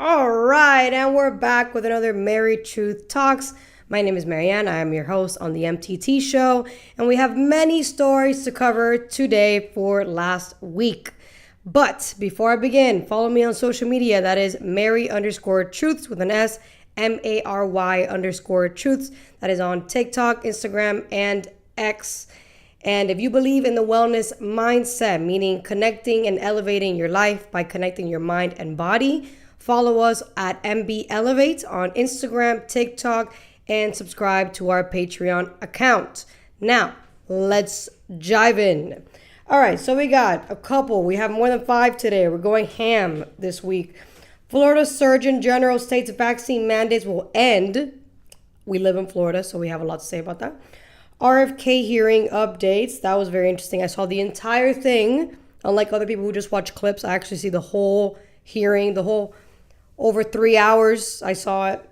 All right, and we're back with another Mary Truth Talks. My name is Marianne. I am your host on the MTT show, and we have many stories to cover today for last week. But before I begin, follow me on social media. That is Mary_Truths with an S, MARY_Truths. That is on TikTok, Instagram, and X. And if you believe in the wellness mindset, meaning connecting and elevating your life by connecting your mind and body, follow us at MB Elevate on Instagram, TikTok, and subscribe to our Patreon account. Now, let's dive in. All right, so we got a couple. We have more than 5 today. We're going ham this week. Florida Surgeon General states vaccine mandates will end. We live in Florida, so we have a lot to say about that. RFK hearing updates. That was very interesting. I saw the entire thing. Unlike other people who just watch clips, I actually see the whole hearing, the whole over 3 hours. I saw it.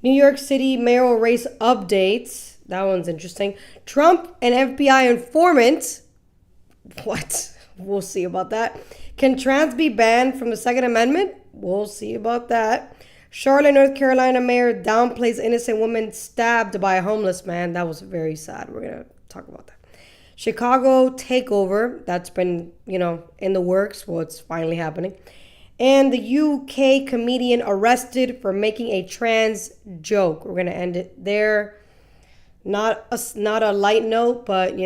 New York City mayoral race updates. That one's interesting. Trump and FBI informant. What? We'll see about that. Can trans be banned from the Second Amendment? We'll see about that. Charlotte, North Carolina mayor downplays innocent woman stabbed by a homeless man. That was very sad. We're going to talk about that. Chicago takeover. That's been, in the works. Well, it's finally happening. And the UK comedian arrested for making a trans joke. We're going to end it there. Not a light note, but,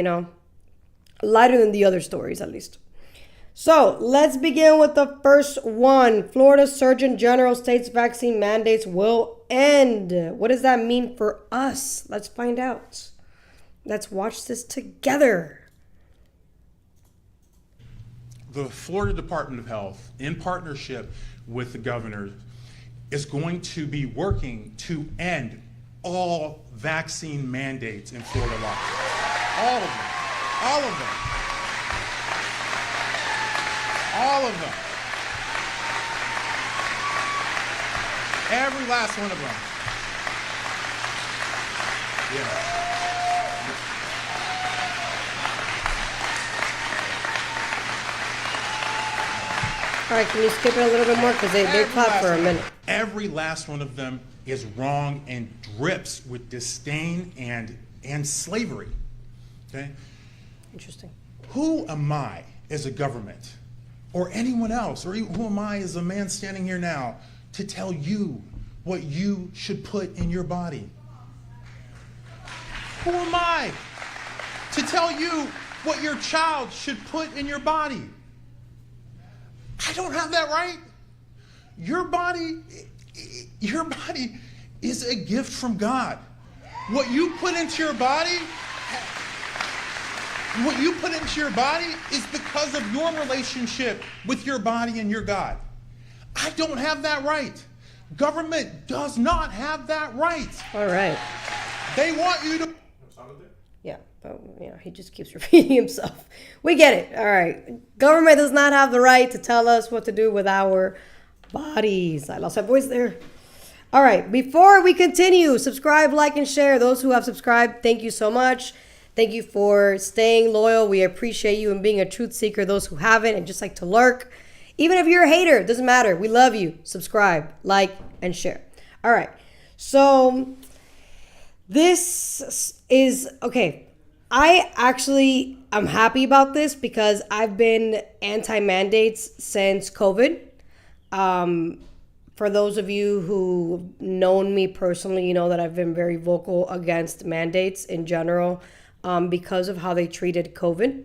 lighter than the other stories at least. So let's begin with the first one. Florida Surgeon General states vaccine mandates will end. What does that mean for us? Let's find out. Let's watch this together. The Florida Department of Health, in partnership with the governor, is going to be working to end all vaccine mandates in Florida law. All of them. All of them. All of them. Every last one of them. Yeah. All right, can you skip it a little bit more? Because they clap for a minute. Every last one of them is wrong and drips with disdain and slavery. Okay? Interesting. Who am I as a government or anyone else, or who am I as a man standing here now to tell you what you should put in your body? Who am I to tell you what your child should put in your body? I don't have that right. Your body is a gift from God. What you put into your body is because of your relationship with your body and your God. I don't have that right. Government does not have that right. All right. They want you to... Yeah, but he just keeps repeating himself. We get it. All right. Government does not have the right to tell us what to do with our bodies. I lost my voice there. All right. Before we continue, subscribe, like, and share. Those who have subscribed, thank you so much. Thank you for staying loyal. We appreciate you and being a truth seeker. Those who haven't and just like to lurk, even if you're a hater, it doesn't matter. We love you. Subscribe, like, and share. All right. So this is, okay. I'm happy about this because I've been anti-mandates since COVID. For those of you who've known me personally, you know that I've been very vocal against mandates in general. Because of how they treated COVID.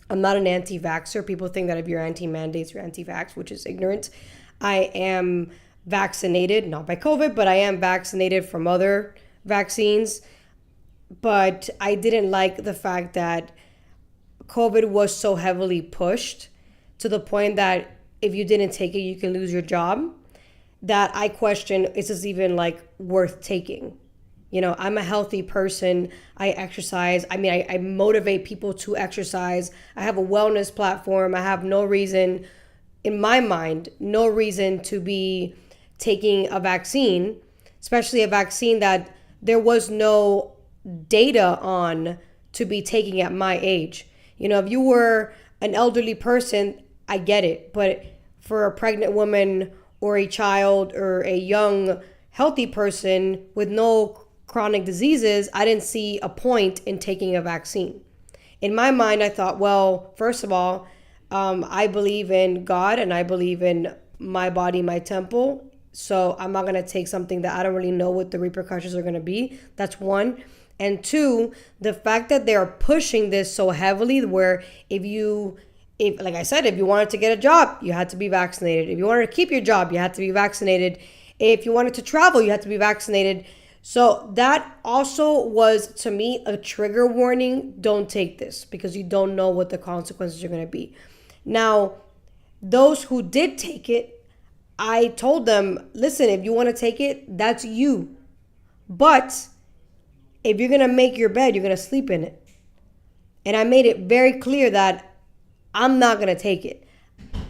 I'm not an anti-vaxxer. People think that if you're anti-mandates, you're anti-vax, which is ignorant. I am vaccinated, not by COVID, but I am vaccinated from other vaccines. But I didn't like the fact that COVID was so heavily pushed to the point that if you didn't take it, you can lose your job. That I question, is this even worth taking? I'm a healthy person. I exercise. I motivate people to exercise. I have a wellness platform. I have no reason, in my mind, to be taking a vaccine, especially a vaccine that there was no data on to be taking at my age. If you were an elderly person, I get it. But for a pregnant woman or a child or a young healthy person with no chronic diseases, I didn't see a point in taking a vaccine. In my mind, I thought, well, first of all, I believe in God and I believe in my body, my temple. So I'm not going to take something that I don't really know what the repercussions are going to be. That's one. And two, the fact that they're pushing this so heavily where if like I said, if you wanted to get a job, you had to be vaccinated. If you wanted to keep your job, you had to be vaccinated. If you wanted to travel, you had to be vaccinated. So that also was, to me, a trigger warning. Don't take this because you don't know what the consequences are going to be. Now, those who did take it, I told them, listen, if you want to take it, that's you. But if you're going to make your bed, you're going to sleep in it. And I made it very clear that I'm not going to take it.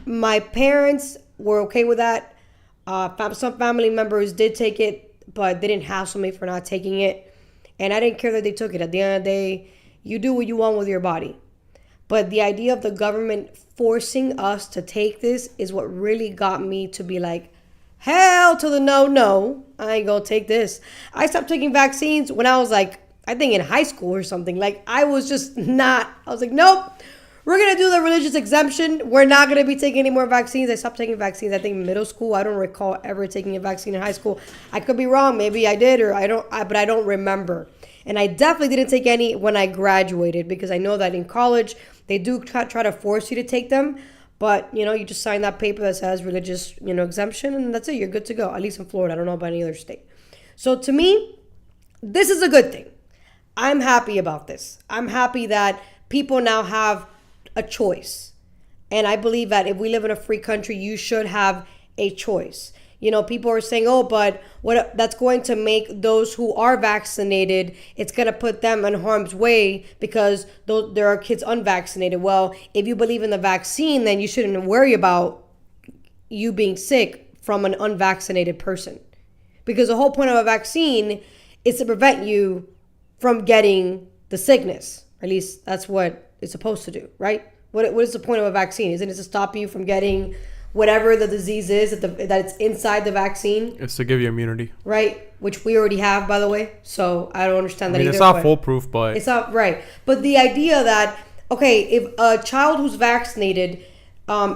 My parents were okay with that. Some family members did take it, but they didn't hassle me for not taking it. And I didn't care that they took it. At the end of the day, you do what you want with your body. But the idea of the government forcing us to take this is what really got me to be like, hell to the no, I ain't gonna take this. I stopped taking vaccines when I was like, I think in high school or something. Like I was like, nope, we're gonna do the religious exemption. We're not gonna be taking any more vaccines. I stopped taking vaccines, I think in middle school. I don't recall ever taking a vaccine in high school. I could be wrong, maybe I did, or but I don't remember. And I definitely didn't take any when I graduated because I know that in college, they do try to force you to take them. But, you just sign that paper that says religious, exemption, and that's it. You're good to go, at least in Florida. I don't know about any other state. So to me, this is a good thing. I'm happy about this. I'm happy that people now have a choice. And I believe that if we live in a free country, you should have a choice. People are saying, oh, but that's going to make those who are vaccinated, it's going to put them in harm's way because there are kids unvaccinated. Well, if you believe in the vaccine, then you shouldn't worry about you being sick from an unvaccinated person. Because the whole point of a vaccine is to prevent you from getting the sickness. At least that's what it's supposed to do, right? What is the point of a vaccine? Isn't it to stop you from getting whatever the disease is that it's inside the vaccine? It's to give you immunity. Right, which we already have, by the way. So I don't understand that either. It's not foolproof, but... It's not, right. But the idea that, okay, if a child who's vaccinated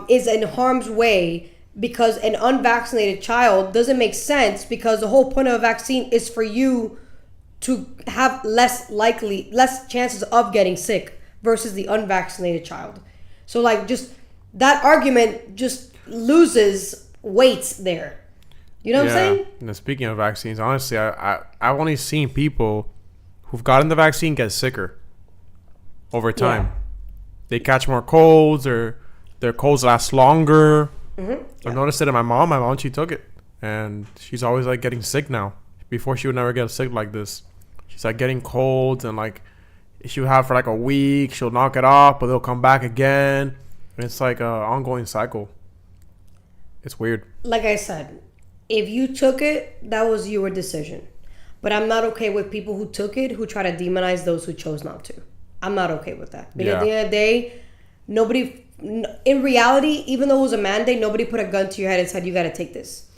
is in harm's way because an unvaccinated child doesn't make sense because the whole point of a vaccine is for you to have less chances of getting sick versus the unvaccinated child. So like just that argument just loses weights there. You know what I'm saying? And speaking of vaccines, honestly, I've only seen people who've gotten the vaccine get sicker over time. Yeah. They catch more colds or their colds last longer. Mm-hmm. I've noticed it in my mom. My mom, she took it. And she's always like getting sick now. Before she would never get sick like this. She's like getting colds and like she would have for like a week. She'll knock it off, but they'll come back again. And it's like an ongoing cycle. It's weird. Like I said, if you took it, that was your decision. But I'm not okay with people who took it who try to demonize those who chose not to. I'm not okay with that. Because at the end of the day, nobody, in reality, even though it was a mandate, nobody put a gun to your head and said, you got to take this.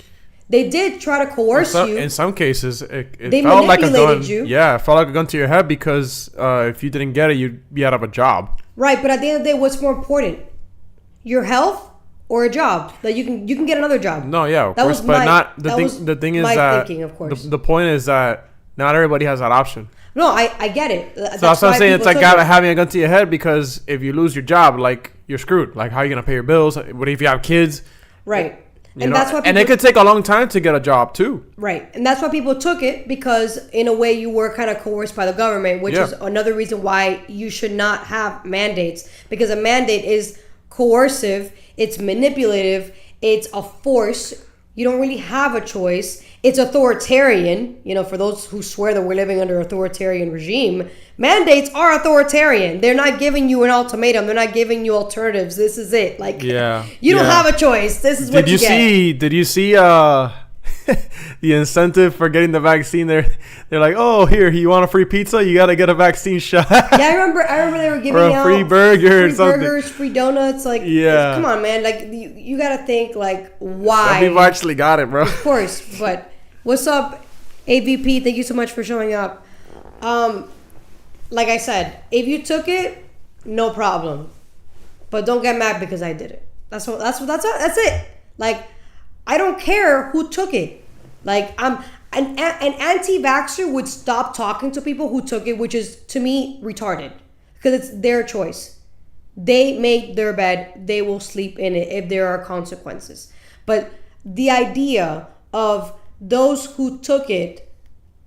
They did try to coerce you. In some cases, it they felt like a gun. You. Yeah, it felt like a gun to your head because if you didn't get it, you'd be out of a job. Right, but at the end of the day, what's more important? Your health or a job that you can get another job. No, yeah, of course, but not the thing. The thing is that thinking, of course. The point is that not everybody has that option. No, I get it. So that's what I'm saying. It's like having a gun to your head because if you lose your job, like you're screwed. Like how are you gonna pay your bills? What if you have kids? Right. That's why and it could take a long time to get a job too. Right. And that's why people took it because in a way you were kind of coerced by the government, which is another reason why you should not have mandates because a mandate is coercive, it's manipulative, it's a force. You don't really have a choice. It's authoritarian. For those who swear that we're living under authoritarian regime, mandates are authoritarian. They're not giving you an ultimatum. They're not giving you alternatives. This is it. Like, you don't have a choice. This is what you get. Did you see the incentive for getting the vaccine. They're like, oh, here, you want a free pizza? You got to get a vaccine shot. Yeah, I remember they were giving or a out free burger or free something. burgers, free donuts. Like, Yeah. come on, man. Like, you got to think, like, why? Some people actually got it, bro. Of course. But what's up, AVP? Thank you so much for showing up. Like I said, if you took it, no problem. But don't get mad because I did it. That's it. Like, I don't care who took it. Like, an anti-vaxxer would stop talking to people who took it, which is, to me, retarded. Because it's their choice. They made their bed. They will sleep in it if there are consequences. But the idea of those who took it,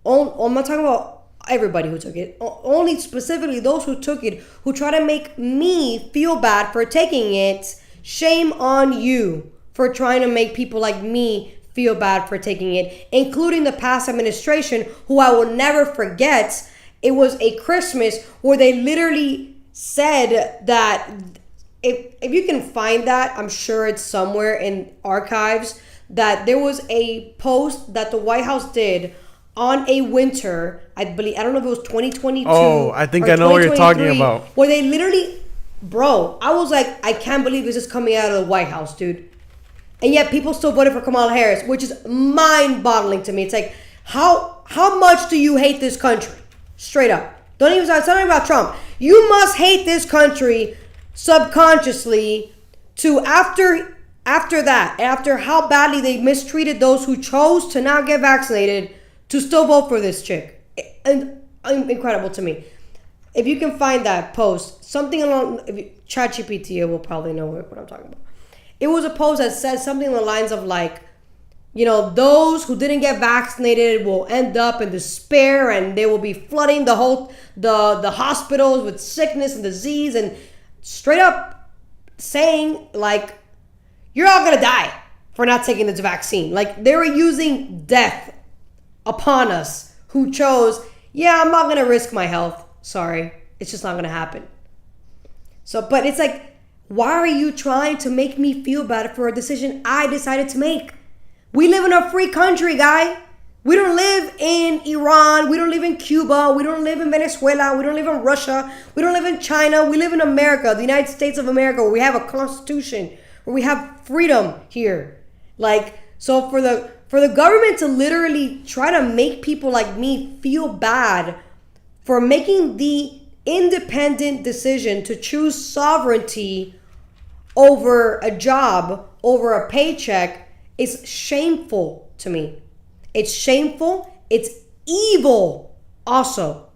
I'm not talking about everybody who took it, only specifically those who took it, who try to make me feel bad for taking it. Shame on you for trying to make people like me feel bad for taking it, including the past administration, who I will never forget. It was a Christmas where they literally said that, if you can find that, I'm sure it's somewhere in archives, that there was a post that the White House did on a winter, I believe, I don't know if it was 2022. Oh, I think I know what you're talking about. Where they literally, bro, I was like, I can't believe this is coming out of the White House, dude. And yet people still voted for Kamala Harris, which is mind-boggling to me. It's like, how much do you hate this country? Straight up. It's not even about Trump. You must hate this country subconsciously to after how badly they mistreated those who chose to not get vaccinated, to still vote for this chick. And incredible to me. If you can find that post, something along, ChatGPT will probably know what I'm talking about. It was a post that said something along the lines of like, those who didn't get vaccinated will end up in despair, and they will be flooding the hospitals with sickness and disease, and straight up saying like, you're all gonna die for not taking this vaccine. Like, they were using death upon us who chose, I'm not gonna risk my health. Sorry, it's just not gonna happen. So, but it's like, why are you trying to make me feel bad for a decision I decided to make? We live in a free country, guy. We don't live in Iran. We don't live in Cuba. We don't live in Venezuela. We don't live in Russia. We don't live in China. We live in America, the United States of America, where we have a constitution, where we have freedom here. Like, so for the government to literally try to make people like me feel bad for making the independent decision to choose sovereignty over a job, over a paycheck, is shameful to me. It's shameful. It's evil also.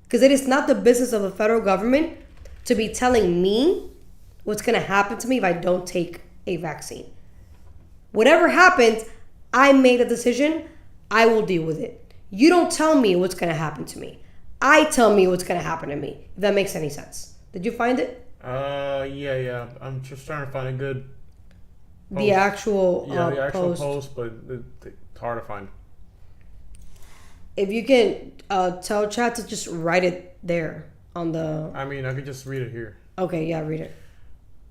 Because it is not the business of the federal government to be telling me what's going to happen to me if I don't take a vaccine. Whatever happens, I made a decision. I will deal with it. You don't tell me what's going to happen to me. I tell me what's going to happen to me, if that makes any sense. Did you find it? Yeah. I'm just trying to find a good post. The actual post, but it's hard to find. If you can tell chat to just write it there on the... I mean, I could just read it here. Okay, yeah, read it.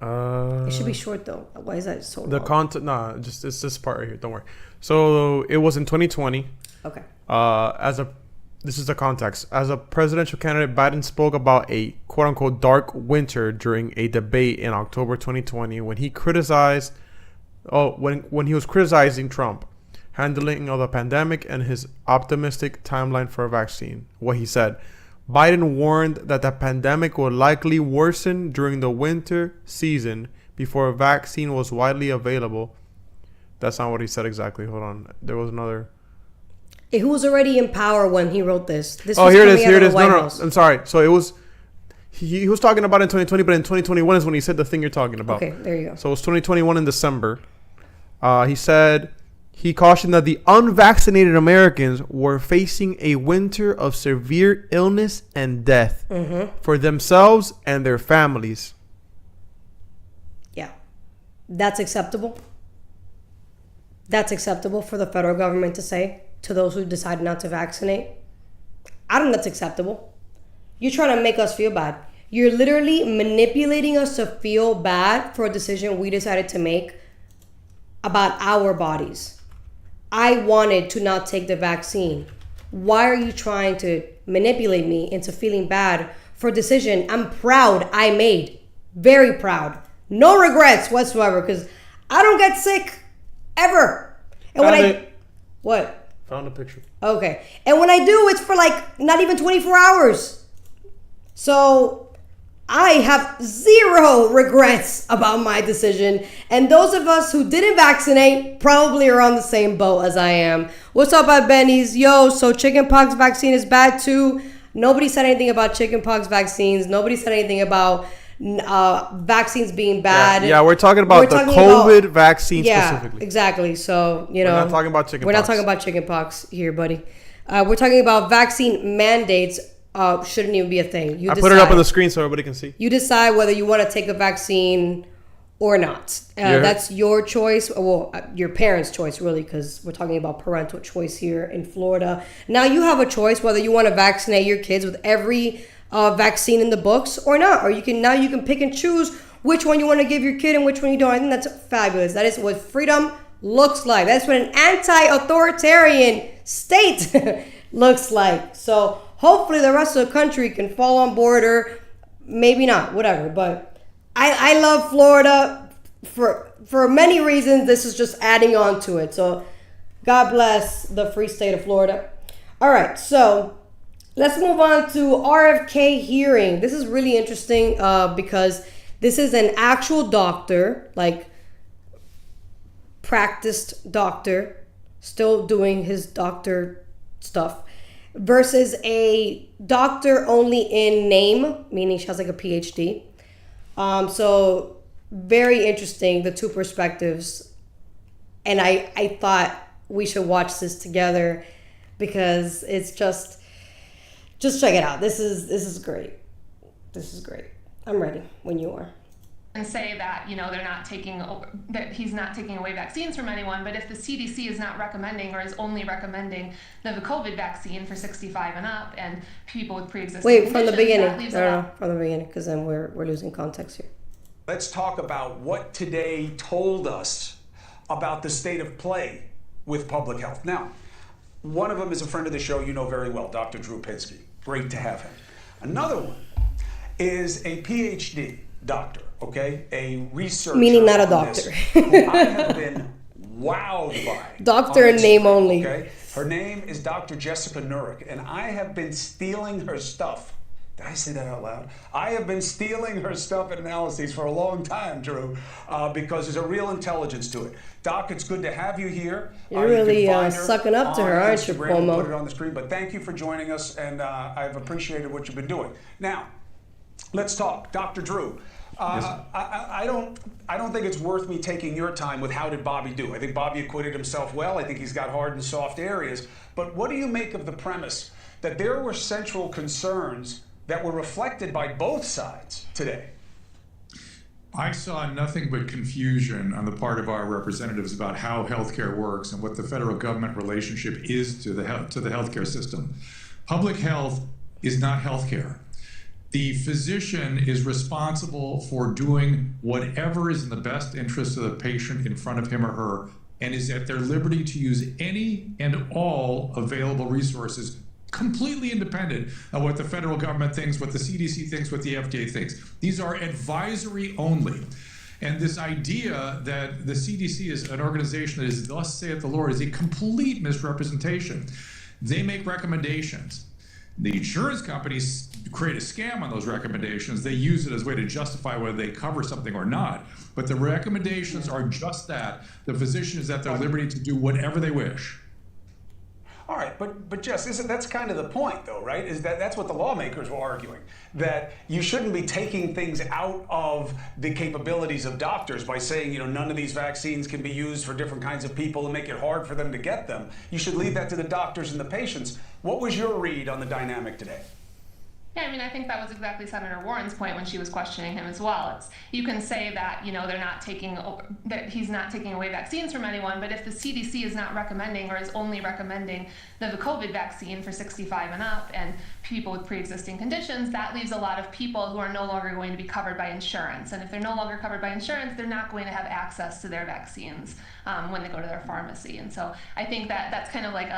It should be short, though. Why is that so long? The content... Nah, just it's this part right here. Don't worry. So, it was in 2020. Okay. This is the context. As a presidential candidate, Biden spoke about a quote-unquote dark winter during a debate in October 2020 when he criticized... when he was criticizing Trump handling of the pandemic and his optimistic timeline for a vaccine. What he said, Biden warned that the pandemic would likely worsen during the winter season before a vaccine was widely available. That's not what he said exactly. Hold on. There was another... Who was already in power when he wrote this? Here it is. No. I'm sorry. So it was... He was talking about it in 2020, but in 2021 is when he said the thing you're talking about. Okay, there you go. So it was 2021 in December. He said... He cautioned that the unvaccinated Americans were facing a winter of severe illness and death for themselves and their families. Yeah. That's acceptable. That's acceptable for the federal government to say to those who decide not to vaccinate. I don't think that's acceptable. You're trying to make us feel bad. You're literally manipulating us to feel bad for a decision we decided to make about our bodies. I wanted to not take the vaccine. Why are you trying to manipulate me into feeling bad for a decision I'm proud I made? Very proud. No regrets whatsoever, because I don't get sick ever. And what? Found a picture. Okay. And when I do, it's for like not even 24 hours. So I have zero regrets about my decision. And those of us who didn't vaccinate probably are on the same boat as I am. What's up at Benny's? Yo, so chickenpox vaccine is bad too. Nobody said anything about chickenpox vaccines. Nobody said anything about vaccines being bad. Yeah, we're talking about the COVID vaccine specifically. Exactly. So, we're not talking about chickenpox. We're not talking about chickenpox here, buddy. We're talking about vaccine mandates. Shouldn't even be a thing. I put it up on the screen so everybody can see. You decide whether you want to take a vaccine or not. That's your choice. Well, your parents' choice, really, because we're talking about parental choice here in Florida. Now you have a choice whether you want to vaccinate your kids with every vaccine in the books or not. Or you can pick and choose which one you want to give your kid and which one you don't. I think that's fabulous. That is what freedom looks like. That's what an anti-authoritarian state looks like. So hopefully the rest of the country can fall on board, or maybe not, whatever. But I love Florida for many reasons. This is just adding on to it. So God bless the free state of Florida. All right, so let's move on to RFK hearing. This is really interesting because this is an actual doctor, like practiced doctor, still doing his doctor stuff, versus a doctor only in name, meaning she has like a PhD. So very interesting, the two perspectives. And I thought we should watch this together because it's just check it out. This is great. This is great. I'm ready when you are. And say that, they're not that he's not taking away vaccines from anyone, but if the CDC is not recommending, or is only recommending the COVID vaccine for 65 and up and people with pre-existing conditions, from the beginning. No, from the beginning, because then we're losing context here. Let's talk about what today told us about the state of play with public health. Now, one of them is a friend of the show you know very well, Dr. Drew Pinsky. Great to have him. Another one is a PhD doctor, okay? A researcher. Meaning not a doctor. Who I have been wowed by. Doctor in name only. Okay? Her name is Dr. Jessica Nurek, and I have been stealing her stuff. Did I say that out loud? I have been stealing her stuff and analyses for a long time, Drew, because there's a real intelligence to it. Doc, it's good to have you here. You're really sucking up to her, aren't you, Instagram. We'll Cuomo? put it on the screen, but thank you for joining us, and I've appreciated what you've been doing. Now, let's talk. Dr. Drew, I don't think it's worth me taking your time with how did Bobby do. I think Bobby acquitted himself well. I think he's got hard and soft areas. But what do you make of the premise that there were central concerns that were reflected by both sides today? I saw nothing but confusion on the part of our representatives about how healthcare works and what the federal government relationship is to the healthcare system. Public health is not healthcare. The physician is responsible for doing whatever is in the best interest of the patient in front of him or her, and is at their liberty to use any and all available resources, completely independent of what the federal government thinks, what the CDC thinks, what the FDA thinks. These are advisory only. And this idea that the CDC is an organization that is, thus saith the Lord, is a complete misrepresentation. They make recommendations. The insurance companies create a scam on those recommendations. They use it as a way to justify whether they cover something or not. But the recommendations are just that. The physician is at their liberty to do whatever they wish. All right, but Jess, that's kind of the point, though, right? Is that's what the lawmakers were arguing, that you shouldn't be taking things out of the capabilities of doctors by saying, none of these vaccines can be used for different kinds of people and make it hard for them to get them. You should leave that to the doctors and the patients. What was your read on the dynamic today? Yeah, I mean, I think that was exactly Senator Warren's point when she was questioning him as well. It's, you can say that, they're not that he's not taking away vaccines from anyone, but if the CDC is not recommending or is only recommending the COVID vaccine for 65 and up and people with pre-existing conditions, that leaves a lot of people who are no longer going to be covered by insurance. And if they're no longer covered by insurance, they're not going to have access to their vaccines when they go to their pharmacy. And so I think that that's kind of like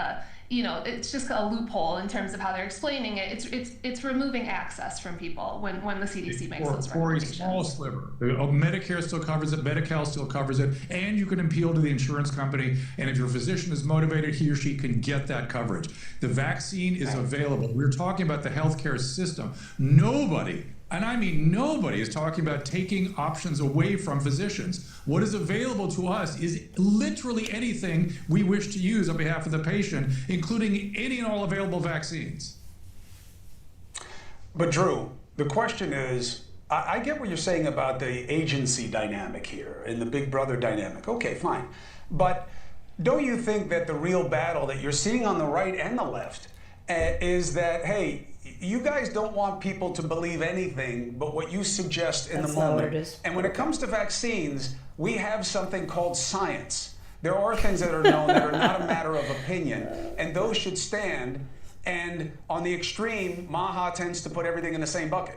it's just a loophole in terms of how they're explaining it. It's removing access from people when the CDC makes those recommendations. For a small sliver. Medicare still covers it, Medi-Cal still covers it, and you can appeal to the insurance company, and if your physician is motivated, he or she can get that coverage. The vaccine is available. We're talking about the healthcare system. Nobody, and I mean nobody, is talking about taking options away from physicians. What is available to us is literally anything we wish to use on behalf of the patient, including any and all available vaccines. But Drew, the question is, I get what you're saying about the agency dynamic here and the big brother dynamic. Okay, fine. But don't you think that the real battle that you're seeing on the right and the left is that, hey, you guys don't want people to believe anything but what you suggest in the moment. Not what it is. And when it comes to vaccines, we have something called science. There are things that are known that are not a matter of opinion, and those should stand. And on the extreme, Maha tends to put everything in the same bucket.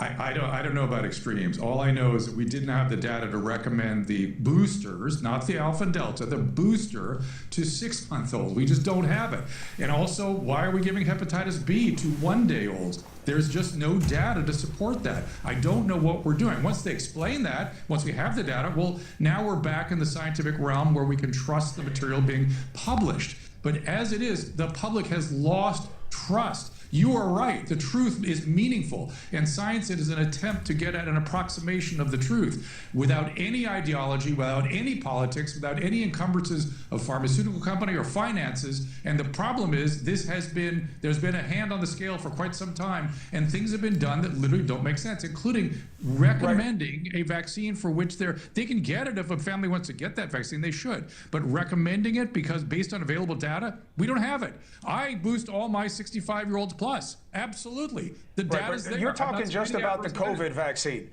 I don't know about extremes. All I know is that we didn't have the data to recommend the boosters, not the Alpha and Delta, the booster to 6-month-olds. We just don't have it. And also, why are we giving hepatitis B to 1-day-olds? There's just no data to support that. I don't know what we're doing. Once they explain that, once we have the data, well, now we're back in the scientific realm where we can trust the material being published. But as it is, the public has lost trust. You are right. The truth is meaningful, and science is an attempt to get at an approximation of the truth without any ideology, without any politics, without any encumbrances of pharmaceutical company or finances. And the problem is there's been a hand on the scale for quite some time, and things have been done that literally don't make sense, including recommending a vaccine for which they can get it. If a family wants to get that vaccine, they should. But recommending it because based on available data, we don't have it. I boost all my 65-year-olds plus. Absolutely. The data's there. You're talking just about the COVID vaccine.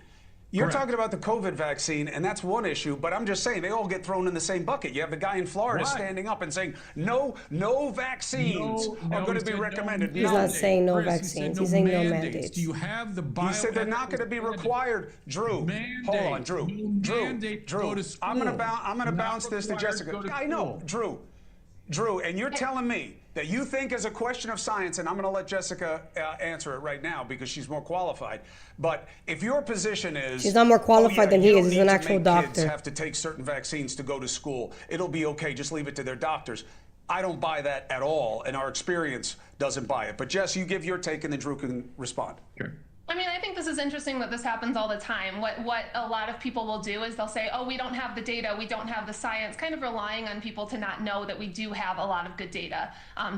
You're talking about the COVID vaccine, and that's one issue, but I'm just saying they all get thrown in the same bucket. You have the guy in Florida standing up and saying, no vaccines are going to be recommended. He's not saying no vaccines. He's saying no mandates. Do you have the He said they're not going to be required. Drew, hold on, Drew. I'm going to bounce this to Jessica. I know, Drew, and you're telling me that you think as a question of science, and I'm going to let Jessica answer it right now because she's more qualified, but if your position is... She's not more qualified than he is. He's an actual doctor. Kids have to take certain vaccines to go to school. It'll be okay. Just leave it to their doctors. I don't buy that at all, and our experience doesn't buy it. But Jess, you give your take, and then Drew can respond. Sure. I mean, I think this is interesting that this happens all the time. What a lot of people will do is they'll say, oh, we don't have the data, we don't have the science, kind of relying on people to not know that we do have a lot of good data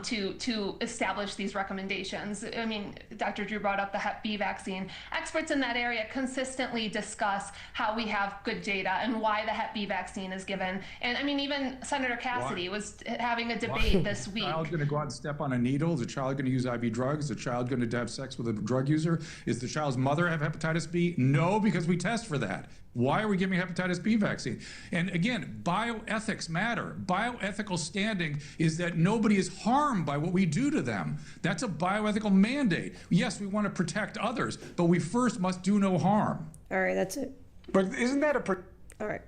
to establish these recommendations. I mean, Dr. Drew brought up the Hep B vaccine. Experts in that area consistently discuss how we have good data and why the Hep B vaccine is given. And I mean, even Senator Cassidy was having a debate this week. Is the child going to go out and step on a needle? Is the child going to use IV drugs? Is the child going to have sex with a drug user? Is the child's mother have hepatitis B? No, because we test for that. Why are we giving hepatitis B vaccine? And again, bioethics matter. Bioethical standing is that nobody is harmed by what we do to them. That's a bioethical mandate. Yes, we want to protect others, but we first must do no harm. All right, that's it. But isn't that all right.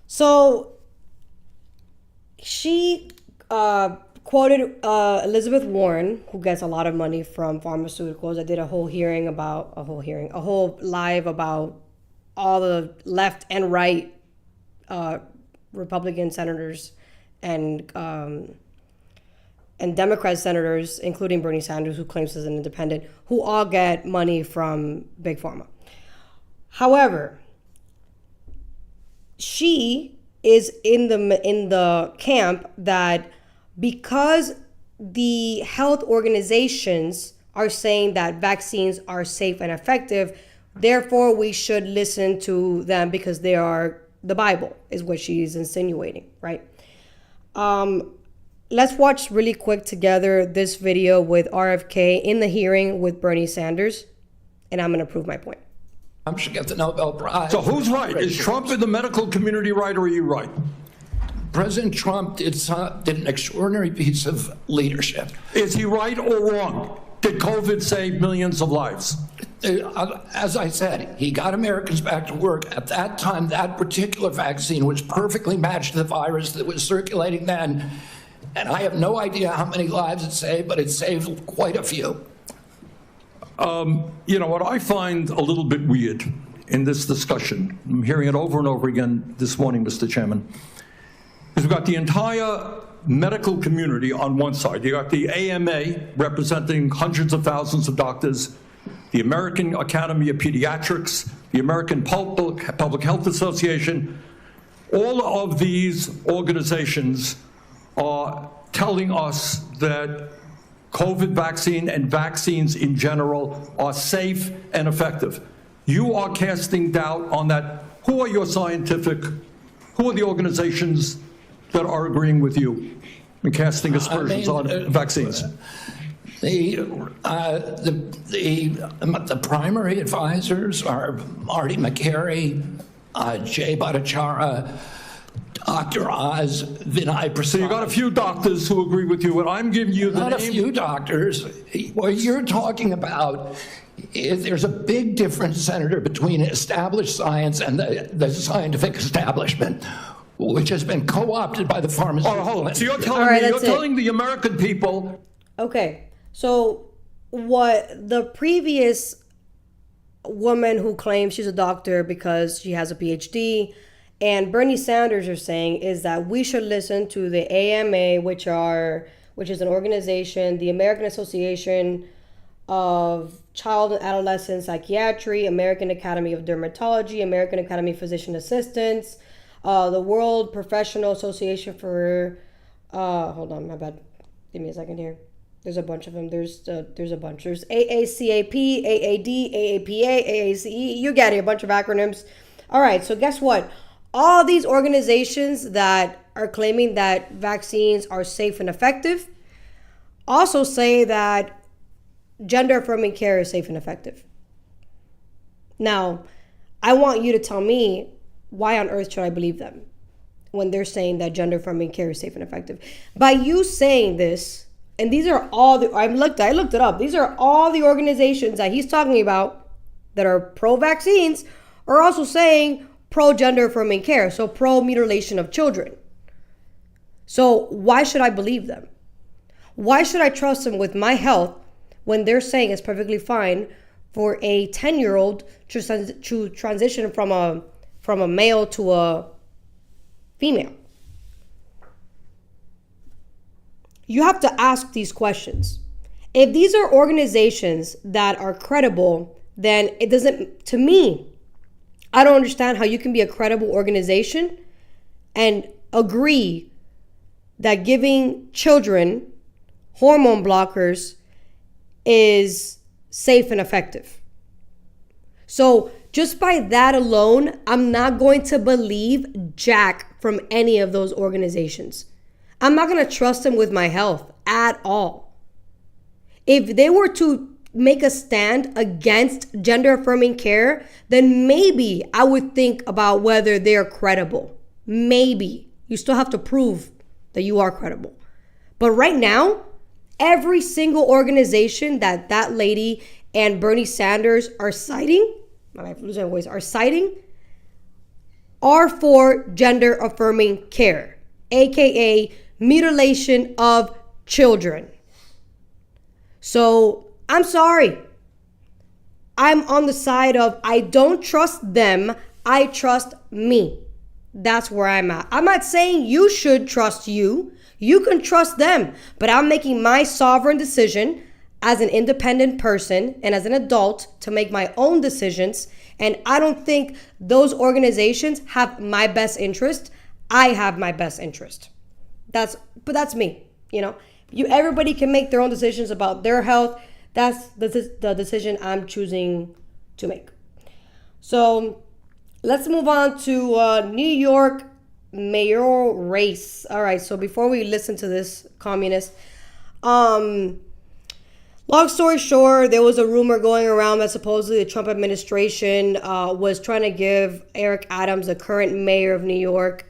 So she quoted Elizabeth Warren, who gets a lot of money from pharmaceuticals. I did a whole live about all the left and right Republican senators and Democrat senators, including Bernie Sanders, who claims he's an independent, who all get money from Big Pharma. However, she is in the camp that because the health organizations are saying that vaccines are safe and effective, therefore we should listen to them because they are the Bible, is what she's insinuating, right? let's watch really quick together this video with RFK in the hearing with Bernie Sanders, and I'm going to prove my point. Trump should get the Nobel Prize. So who's right? Is Trump in the medical community right, or are you right? President Trump did an extraordinary piece of leadership. Is he right or wrong? Did COVID save millions of lives? As I said, he got Americans back to work. At that time, that particular vaccine was perfectly matched to the virus that was circulating then. And I have no idea how many lives it saved, but it saved quite a few. You know, what I find a little bit weird in this discussion, I'm hearing it over and over again this morning, Mr. Chairman, is we've got the entire medical community on one side. You got the AMA representing hundreds of thousands of doctors, the American Academy of Pediatrics, the American Public Health Association. All of these organizations are telling us that COVID vaccine and vaccines in general are safe and effective. You are casting doubt on that. Who are the organizations that are agreeing with you and casting aspersions on vaccines? The primary advisors are Marty McCary, Jay Bhattacharya, Dr. Oz, Vinay Prasad. So you got a few doctors who agree with you, and I'm giving you the Not name. a few doctors. What you're talking about is there's a big difference, Senator, between established science and the scientific establishment, which has been co-opted by the pharmaceutical hold on. So industry. you're telling the American people. Okay, so what the previous woman who claims she's a doctor because she has a PhD and Bernie Sanders are saying is that we should listen to the AMA, which is an organization, the American Association of Child and Adolescent Psychiatry, American Academy of Dermatology, American Academy of Physician Assistants, the World Professional Association for, hold on, my bad. Give me a second here. There's a bunch of them. There's a bunch. There's AACAP, AAD, AAPA, AACE. You get it, a bunch of acronyms. All right, so guess what? All these organizations that are claiming that vaccines are safe and effective also say that gender-affirming care is safe and effective. Now, I want you to tell me, why on earth should I believe them when they're saying that gender-affirming care is safe and effective? By you saying this, and these are all I looked it up. These are all the organizations that he's talking about that are pro-vaccines are also saying pro-gender affirming care, so pro-mutilation of children. So why should I believe them? Why should I trust them with my health when they're saying it's perfectly fine for a 10-year-old to transition from a male to a female? You have to ask these questions. If these are organizations that are credible, then it doesn't, to me, I don't understand how you can be a credible organization and agree that giving children hormone blockers is safe and effective. So just by that alone, I'm not going to believe jack from any of those organizations. I'm not going to trust them with my health at all. If they were to make a stand against gender affirming care, then maybe I would think about whether they're credible. Maybe. You still have to prove that you are credible. But right now, every single organization that lady and Bernie Sanders are citing, are for gender affirming care, aka mutilation of children. So I'm sorry. I'm on the side of I don't trust them, I trust me. That's where I'm at. I'm not saying you should trust you. You can trust them, but I'm making my sovereign decision as an independent person and as an adult to make my own decisions. And I don't think those organizations have my best interest. I have my best interest. But that's me. Everybody can make their own decisions about their health. That's the decision I'm choosing to make. So let's move on to New York mayoral race. All right, so before we listen to this communist, long story short, there was a rumor going around that supposedly the Trump administration was trying to give Eric Adams, the current mayor of New York,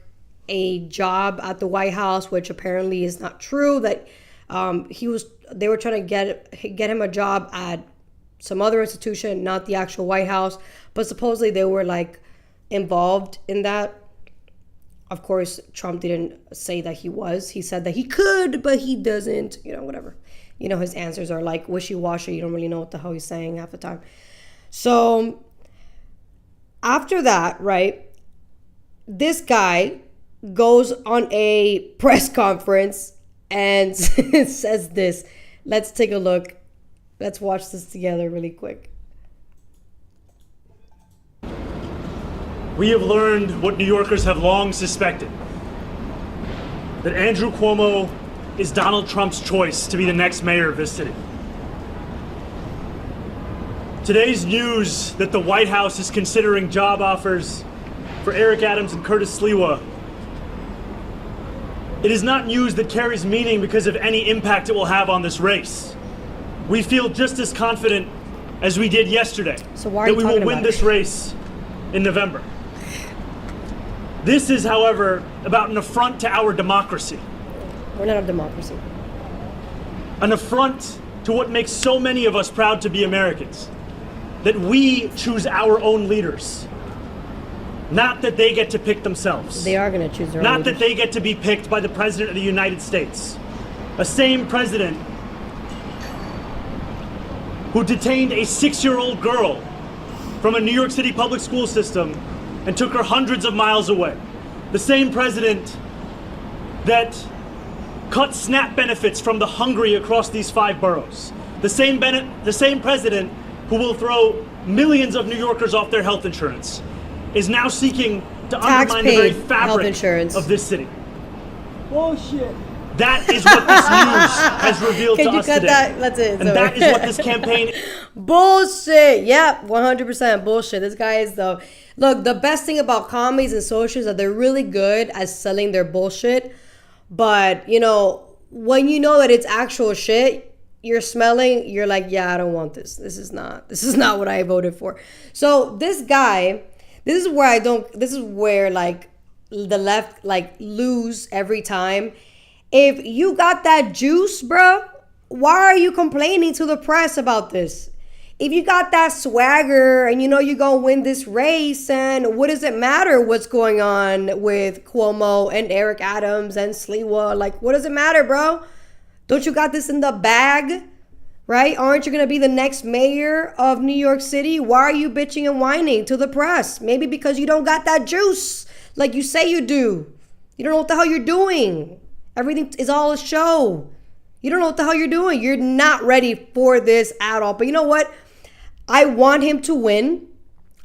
a job at the White House, which apparently is not true. That they were trying to get him a job at some other institution, not the actual White House, but supposedly they were like involved in that. Of course, Trump didn't say that he was. He said that he could, but he doesn't. Whatever. His answers are like wishy-washy. You don't really know what the hell he's saying half the time. So after that, right, this guy goes on a press conference and says this. Let's take a look. Let's watch this together really quick. We have learned what New Yorkers have long suspected, that Andrew Cuomo is Donald Trump's choice to be the next mayor of this city. Today's news that the White House is considering job offers for Eric Adams and Curtis Sliwa, it is not news that carries meaning because of any impact it will have on this race. We feel just as confident as we did yesterday that we will win this race in November. This is, however, about an affront to our democracy. We're not a democracy. An affront to what makes so many of us proud to be Americans. That we choose our own leaders. Not that they get to pick themselves. They are going to choose their own Not leaders. that they get to be picked by the President of the United States. A same president who detained a 6-year-old girl from a New York City public school system and took her hundreds of miles away. The same president that cut SNAP benefits from the hungry across these 5 boroughs. The same president who will throw millions of New Yorkers off their health insurance is now seeking to undermine the very fabric of this city. Bullshit. That is what this news has revealed to us today. That? That's it. And that is what this campaign... Bullshit. Yep, 100% bullshit. This guy is the... Look, the best thing about commies and socials is that they're really good at selling their bullshit. But, when you know that it's actual shit, you're like, yeah, I don't want this. This is not what I voted for. So this guy, this is where like the left like lose every time. If you got that juice, bro, why are you complaining to the press about this? If you got that swagger and you're going to win this race, and what does it matter what's going on with Cuomo and Eric Adams and Sliwa? Like, what does it matter, bro? Don't you got this in the bag, right? Aren't you going to be the next mayor of New York City? Why are you bitching and whining to the press? Maybe because you don't got that juice like you say you do. You don't know what the hell you're doing. Everything is all a show. You don't know what the hell you're doing. You're not ready for this at all. But you know what? I want him to win.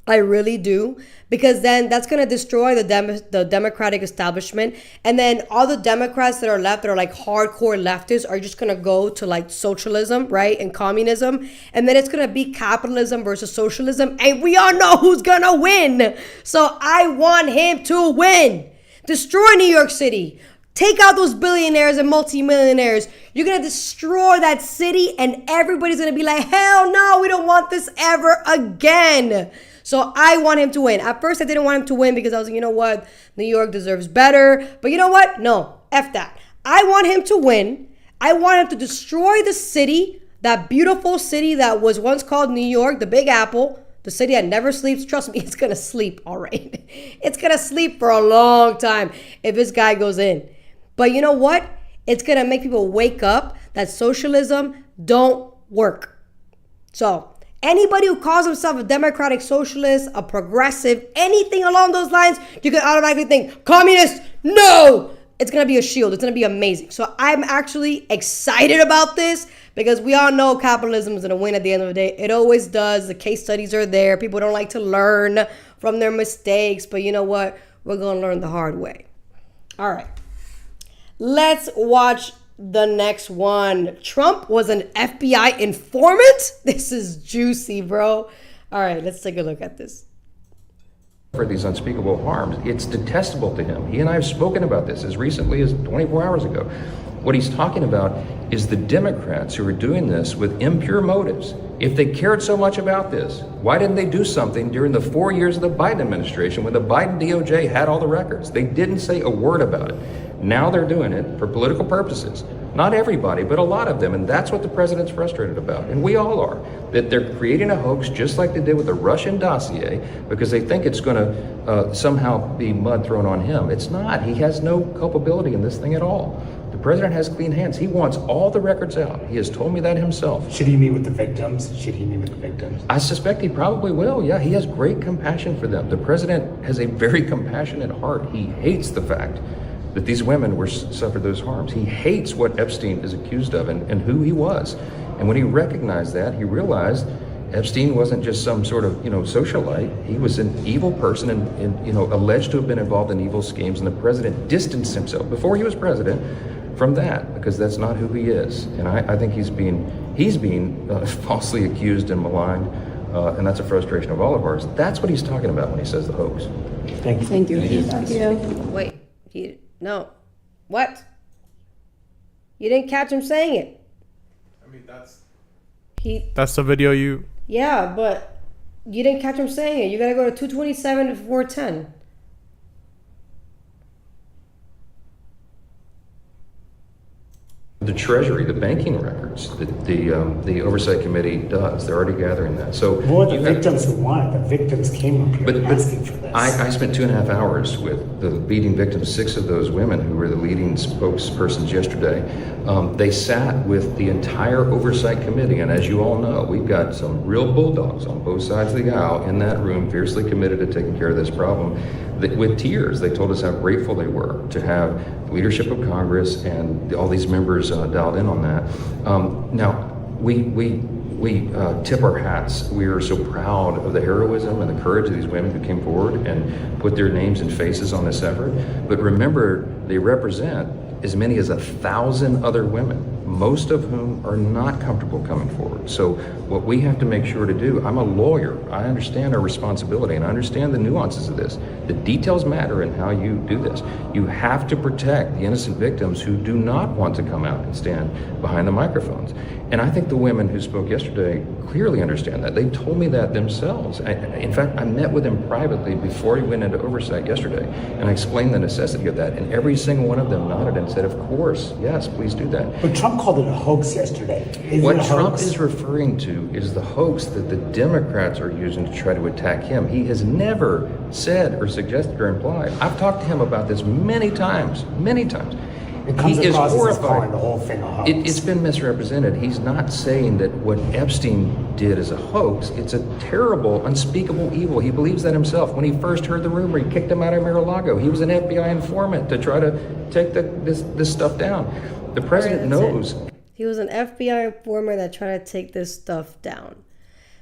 I really do. Because then that's going to destroy the Democratic establishment. And then all the Democrats that are left, that are like hardcore leftists, are just going to go to like socialism, right? And communism. And then it's going to be capitalism versus socialism. And we all know who's going to win. So I want him to win. Destroy New York City. Take out those billionaires and multimillionaires. You're going to destroy that city, and everybody's going to be like, hell no, we don't want this ever again. So I want him to win. At first, I didn't want him to win because I was like, you know what? New York deserves better. But you know what? No, F that. I want him to win. I want him to destroy the city, that beautiful city that was once called New York, the Big Apple. The city that never sleeps. Trust me, it's going to sleep, all right? It's going to sleep for a long time if this guy goes in. But you know what? It's going to make people wake up that socialism don't work. So anybody who calls himself a democratic socialist, a progressive, anything along those lines, you can automatically think, communist, no! It's going to be a shield. It's going to be amazing. So I'm actually excited about this because we all know capitalism is going to win at the end of the day. It always does. The case studies are there. People don't like to learn from their mistakes. But you know what? We're going to learn the hard way. All right. Let's watch the next one. Trump was an FBI informant? This is juicy, bro. All right, let's take a look at this. for these unspeakable harms. It's detestable to him. He and I have spoken about this as recently as 24 hours ago. What he's talking about is the Democrats who are doing this with impure motives. If they cared so much about this, why didn't they do something during the 4 years of the Biden administration when the Biden DOJ had all the records? They didn't say a word about it. Now they're doing it for political purposes. Not everybody, but a lot of them, and that's what the president's frustrated about, and we all are, that they're creating a hoax just like they did with the Russian dossier because they think it's going to somehow be mud thrown on him. It's not. He has no culpability in this thing at all. The president has clean hands. He wants all the records out. He has told me that himself. Should he meet with the victims? I suspect he probably will. Yeah, he has great compassion for them. The president has a very compassionate heart. He hates the fact that these women suffered those harms. He hates what Epstein is accused of and who he was. And when he recognized that, he realized Epstein wasn't just some sort of, socialite. He was an evil person and alleged to have been involved in evil schemes. And the president distanced himself before he was president from that because that's not who he is. And I think he's being falsely accused and maligned. And that's a frustration of all of ours. That's what he's talking about when he says the hoax. Thank you. Thank you. Wait, no. What? You didn't catch him saying it. I mean, that's the video you... Yeah, but you didn't catch him saying it. You gotta go to 227 to 410. The Treasury, the banking records, the Oversight Committee does. They're already gathering that. So well, the victims who want it. The victims came up here asking for this. I spent 2.5 hours with the leading victims, 6 of those women who were the leading spokespersons yesterday. They sat with the entire Oversight Committee, and as you all know, we've got some real bulldogs on both sides of the aisle in that room, fiercely committed to taking care of this problem. With tears, they told us how grateful they were to have leadership of Congress and all these members dialed in on that. Now, we tip our hats. We are so proud of the heroism and the courage of these women who came forward and put their names and faces on this effort. But remember, they represent as many as 1,000 other women, most of whom are not comfortable coming forward. So what we have to make sure to do, I'm a lawyer, I understand our responsibility and I understand the nuances of this. The details matter in how you do this. You have to protect the innocent victims who do not want to come out and stand behind the microphones. And I think the women who spoke yesterday clearly understand that. They told me that themselves. In fact, I met with them privately before he went into oversight yesterday, and I explained the necessity of that. And every single one of them nodded and said, of course, yes, please do that. But Trump called it a hoax yesterday. What Trump is referring to is the hoax that the Democrats are using to try to attack him. He has never said or suggested or implied. I've talked to him about this many times. It comes he across is horrified. as calling the whole thing a hoax. It's been misrepresented. He's not saying that what Epstein did is a hoax. It's a terrible, unspeakable evil. He believes that himself. When he first heard the rumor, he kicked him out of Mar-a-Lago. He was an FBI informant to try to take this stuff down. The president knows. He was an FBI informant that tried to take this stuff down.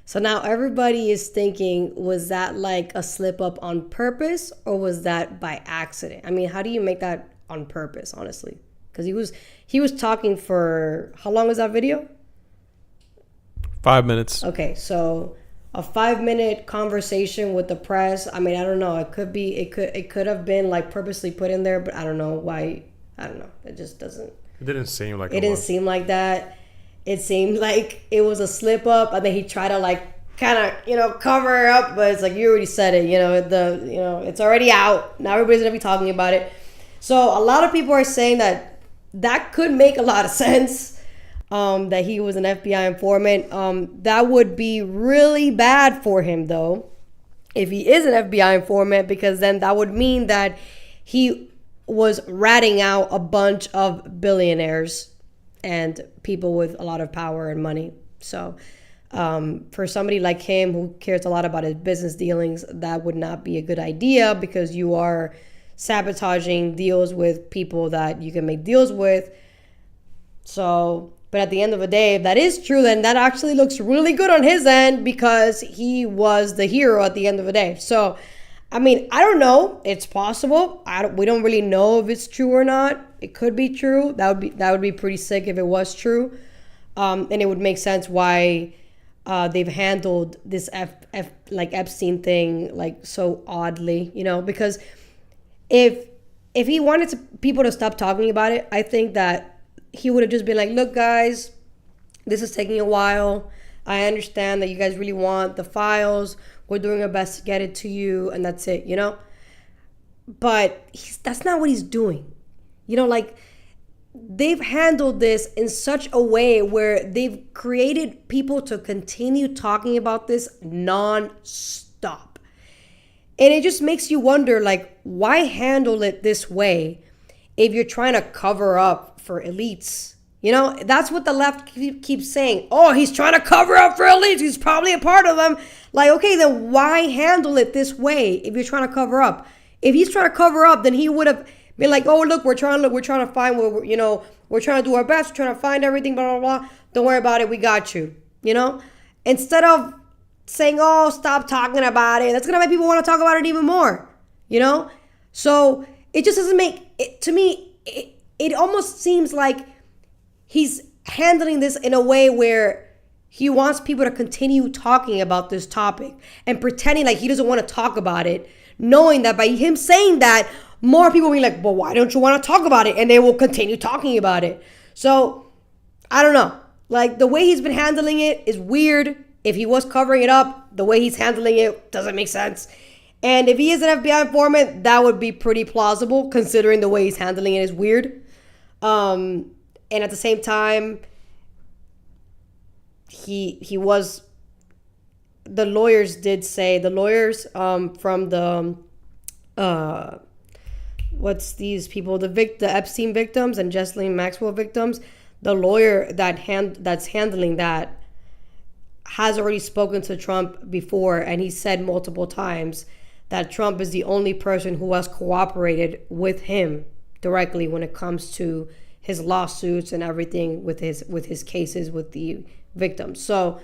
So now everybody is thinking, was that like a slip up on purpose or was that by accident? I mean, how do you make that on purpose, honestly? Because he was talking for, how long was that video? 5 minutes. Okay, so a 5-minute conversation with the press. I mean, I don't know. It could have been like purposely put in there, but I don't know why. I don't know. It just doesn't. It didn't seem like it didn't seem like that. It seemed like it was a slip up, and then he tried to like kind of cover it up, but it's like you already said it. It's already out. Now everybody's gonna be talking about it. So a lot of people are saying that could make a lot of sense, that he was an FBI informant. That would be really bad for him, though, if he is an FBI informant, because then that would mean that he was ratting out a bunch of billionaires and people with a lot of power and money. So for somebody like him who cares a lot about his business dealings, that would not be a good idea, because you are sabotaging deals with people that you can make deals with. So, but at the end of the day, if that is true, then that actually looks really good on his end, because he was the hero at the end of the day. So, I mean, I don't know. It's possible. We don't really know if it's true or not. It could be true. That would be pretty sick if it was true. And it would make sense why they've handled this like Epstein thing like so oddly, you know, because if he wanted people to stop talking about it, I think that he would have just been like, look, guys, this is taking a while. I understand that you guys really want the files. We're doing our best to get it to you, and that's it, you know? But that's not what he's doing. You know, like, they've handled this in such a way where they've created people to continue talking about this non-stop. And it just makes you wonder, like, why handle it this way if you're trying to cover up for elites? You know, that's what the left keeps saying. Oh, he's trying to cover up for elites. He's probably a part of them. Like, okay, then why handle it this way if you're trying to cover up? If he's trying to cover up, then he would have been like, oh, look, we're trying to find, we're trying to do our best. We're trying to find everything, blah, blah, blah. Don't worry about it. We got you, you know? Instead of saying, oh, stop talking about it. That's going to make people want to talk about it even more, you know? So it just doesn't make, to me, it almost seems like he's handling this in a way where he wants people to continue talking about this topic and pretending like he doesn't want to talk about it, knowing that by him saying that, more people will be like, well, why don't you want to talk about it? And they will continue talking about it. So, I don't know. Like, the way he's been handling it is weird. If he was covering it up, the way he's handling it doesn't make sense. And if he is an FBI informant, that would be pretty plausible, considering the way he's handling it is weird. And at the same time, he was, the lawyers did say, the lawyers from the, what's these people, the Epstein victims and Ghislaine Maxwell victims, the lawyer that's handling that has already spoken to Trump before, and he said multiple times that Trump is the only person who has cooperated with him directly when it comes to his lawsuits and everything with his cases with the victims. So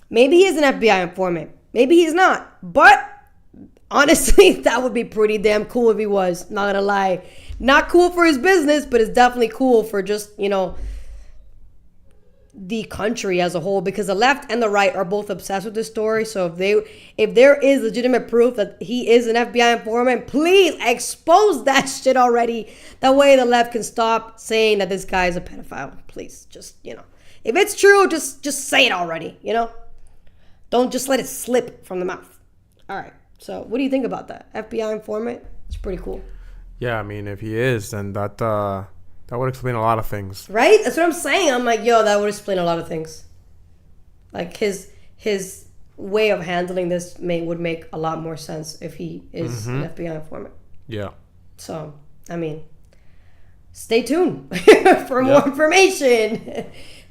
maybe he is an FBI informant. Maybe he's not. But honestly, that would be pretty damn cool if he was. Not gonna lie. Not cool for his business, but it's definitely cool for just, you know, the country as a whole, because the left and the right are both obsessed with this story. So if there is legitimate proof that he is an FBI informant, please expose that shit already. That way the left can stop saying that this guy is a pedophile. Please, just, you know, if it's true, just say it already, you know? Don't just let it slip from the mouth. All right. So what do you think about that? FBI informant? It's pretty cool. Yeah, I mean, if he is, then that would explain a lot of things. Right? That's what I'm saying. I'm like, yo, that would explain a lot of things. Like, his way of handling this would make a lot more sense if he is an FBI informant. Yeah. So, I mean, stay tuned for more information.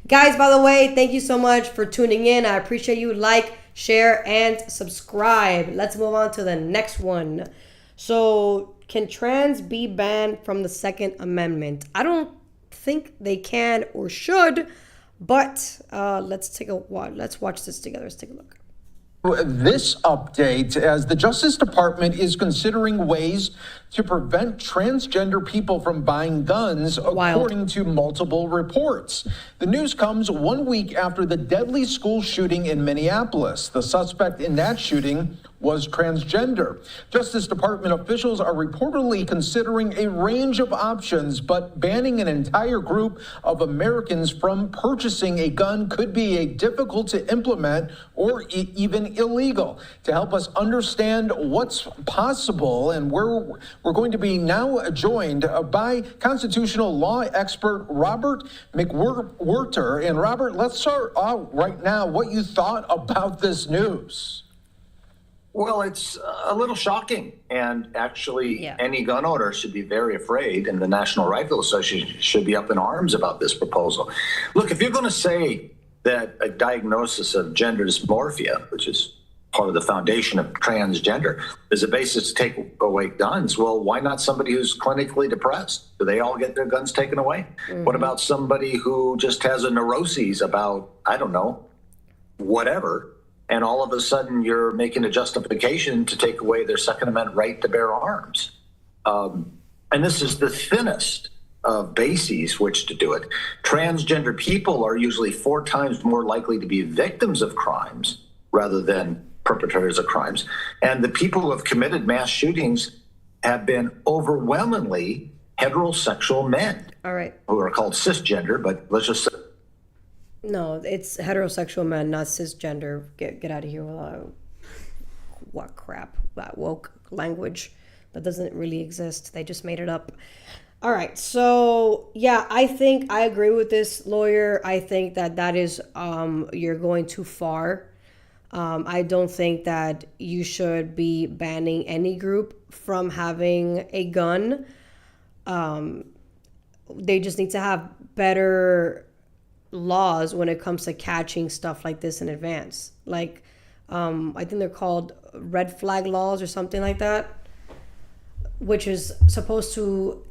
Guys, by the way, thank you so much for tuning in. I appreciate you. Like, share, and subscribe. Let's move on to the next one. So, can trans be banned from the Second Amendment? I don't think they can or should, but let's watch this together. Let's take a look. This update, as the Justice Department is considering ways to prevent transgender people from buying guns, according to multiple reports. The news comes 1 week after the deadly school shooting in Minneapolis. The suspect in that shooting was transgender. Justice Department officials are reportedly considering a range of options, but banning an entire group of Americans from purchasing a gun could be difficult to implement or even illegal. To help us understand what's possible and where we're going to be now joined by constitutional law expert Robert McWhirter. And Robert, let's start out right now what you thought about this news. Well, it's a little shocking, and actually any gun owner should be very afraid, and the National Rifle Association should be up in arms about this proposal. Look, if you're going to say that a diagnosis of gender dysmorphia, which is part of the foundation of transgender, is a basis to take away guns, well, why not somebody who's clinically depressed? Do they all get their guns taken away? What about somebody who just has a neuroses about, I don't know, whatever, and all of a sudden you're making a justification to take away their Second Amendment right to bear arms? And this is the thinnest of bases which to do it. Transgender people are usually 4 times more likely to be victims of crimes rather than perpetrators of crimes. And the people who have committed mass shootings have been overwhelmingly heterosexual men. All right. Who are called cisgender, but let's just say. No, it's heterosexual men, not cisgender. Get out of here with what crap, that woke language that doesn't really exist. They just made it up. All right, so yeah, I think I agree with this lawyer. I think that is you're going too far. I don't think that you should be banning any group from having a gun. They just need to have better laws when it comes to catching stuff like this in advance. Like, I think they're called red flag laws or something like that, which is supposed to,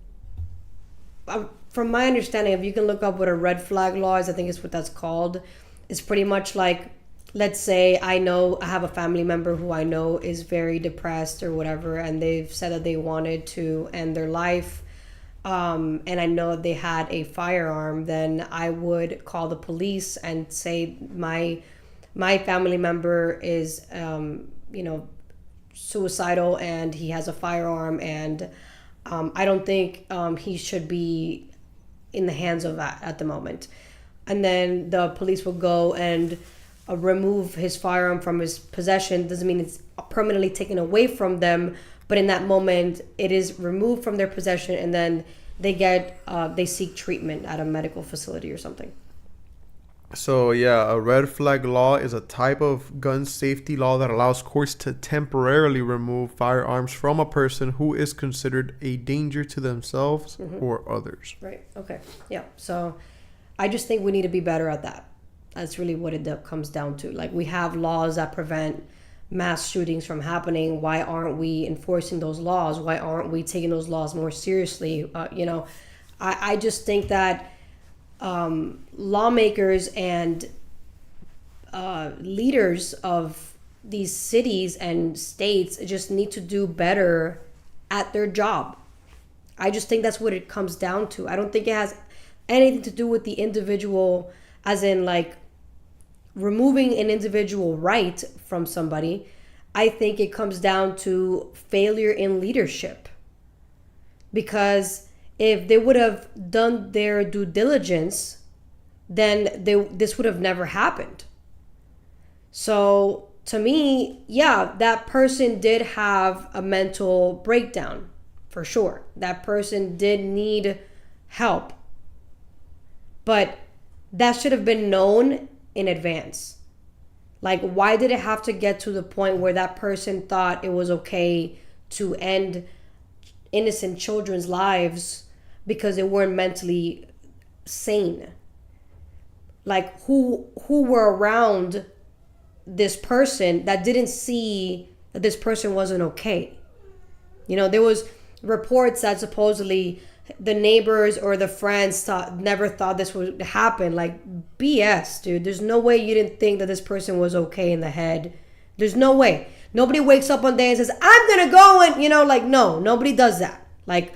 from my understanding, if you can look up what a red flag law is, I think it's what that's called. It's pretty much like, let's say I have a family member who I know is very depressed or whatever, and they've said that they wanted to end their life, and I know they had a firearm, then I would call the police and say my family member is suicidal and he has a firearm, and I don't think he should be in the hands of that at the moment. And then the police will go and remove his firearm from his possession. Doesn't mean it's permanently taken away from them, but in that moment it is removed from their possession, and then they seek treatment at a medical facility or something. So yeah, a red flag law is a type of gun safety law that allows courts to temporarily remove firearms from a person who is considered a danger to themselves or others. Right. Okay. Yeah. So I just think we need to be better at that. That's really what it comes down to. Like, we have laws that prevent mass shootings from happening. Why aren't we enforcing those laws? Why aren't we taking those laws more seriously? I just think that lawmakers and leaders of these cities and states just need to do better at their job. I just think that's what it comes down to. I don't think it has anything to do with the individual, as in like removing an individual right from somebody. I think it comes down to failure in leadership. Because if they would have done their due diligence, then this would have never happened. So to me, yeah, that person did have a mental breakdown, for sure. That person did need help. But that should have been known in advance. Like, why did it have to get to the point where that person thought it was okay to end innocent children's lives because they weren't mentally sane? Like, who were around this person that didn't see that this person wasn't okay? There was reports that supposedly the neighbors or the friends never thought this would happen. Like, BS, dude. There's no way you didn't think that this person was okay in the head. There's no way. Nobody wakes up one day and says, I'm gonna go and, no, nobody does that. Like,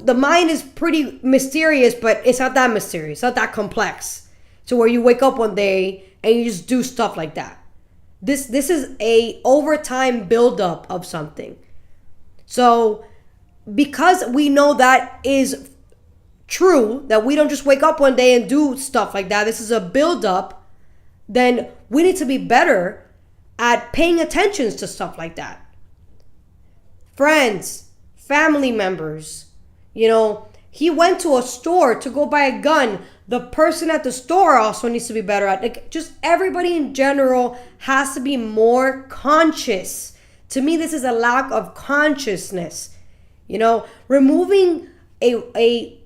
the mind is pretty mysterious, but it's not that mysterious. It's not that complex to where you wake up one day and you just do stuff like that. This is a overtime buildup of something. So because we know that is true, that we don't just wake up one day and do stuff like that, this is a buildup, then we need to be better at paying attention to stuff like that. Friends, family members, he went to a store to go buy a gun. The person at the store also needs to be better at, like, just everybody in general has to be more conscious. To me, this is a lack of consciousness. Removing a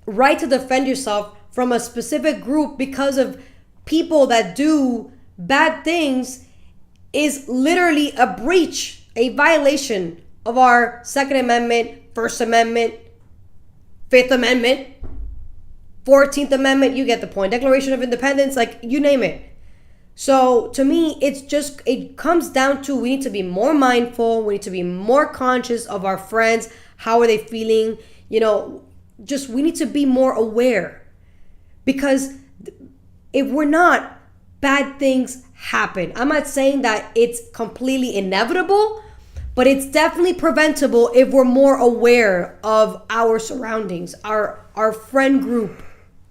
right to defend yourself from a specific group because of people that do bad things is literally a breach, a violation of our Second Amendment, First Amendment, Fifth Amendment, 14th Amendment, you get the point. Declaration of Independence, like, you name it. So to me, it comes down to, we need to be more mindful. We need to be more conscious of our friends. How are they feeling? we need to be more aware, because if we're not, bad things happen. I'm not saying that it's completely inevitable, but it's definitely preventable if we're more aware of our surroundings, our friend group,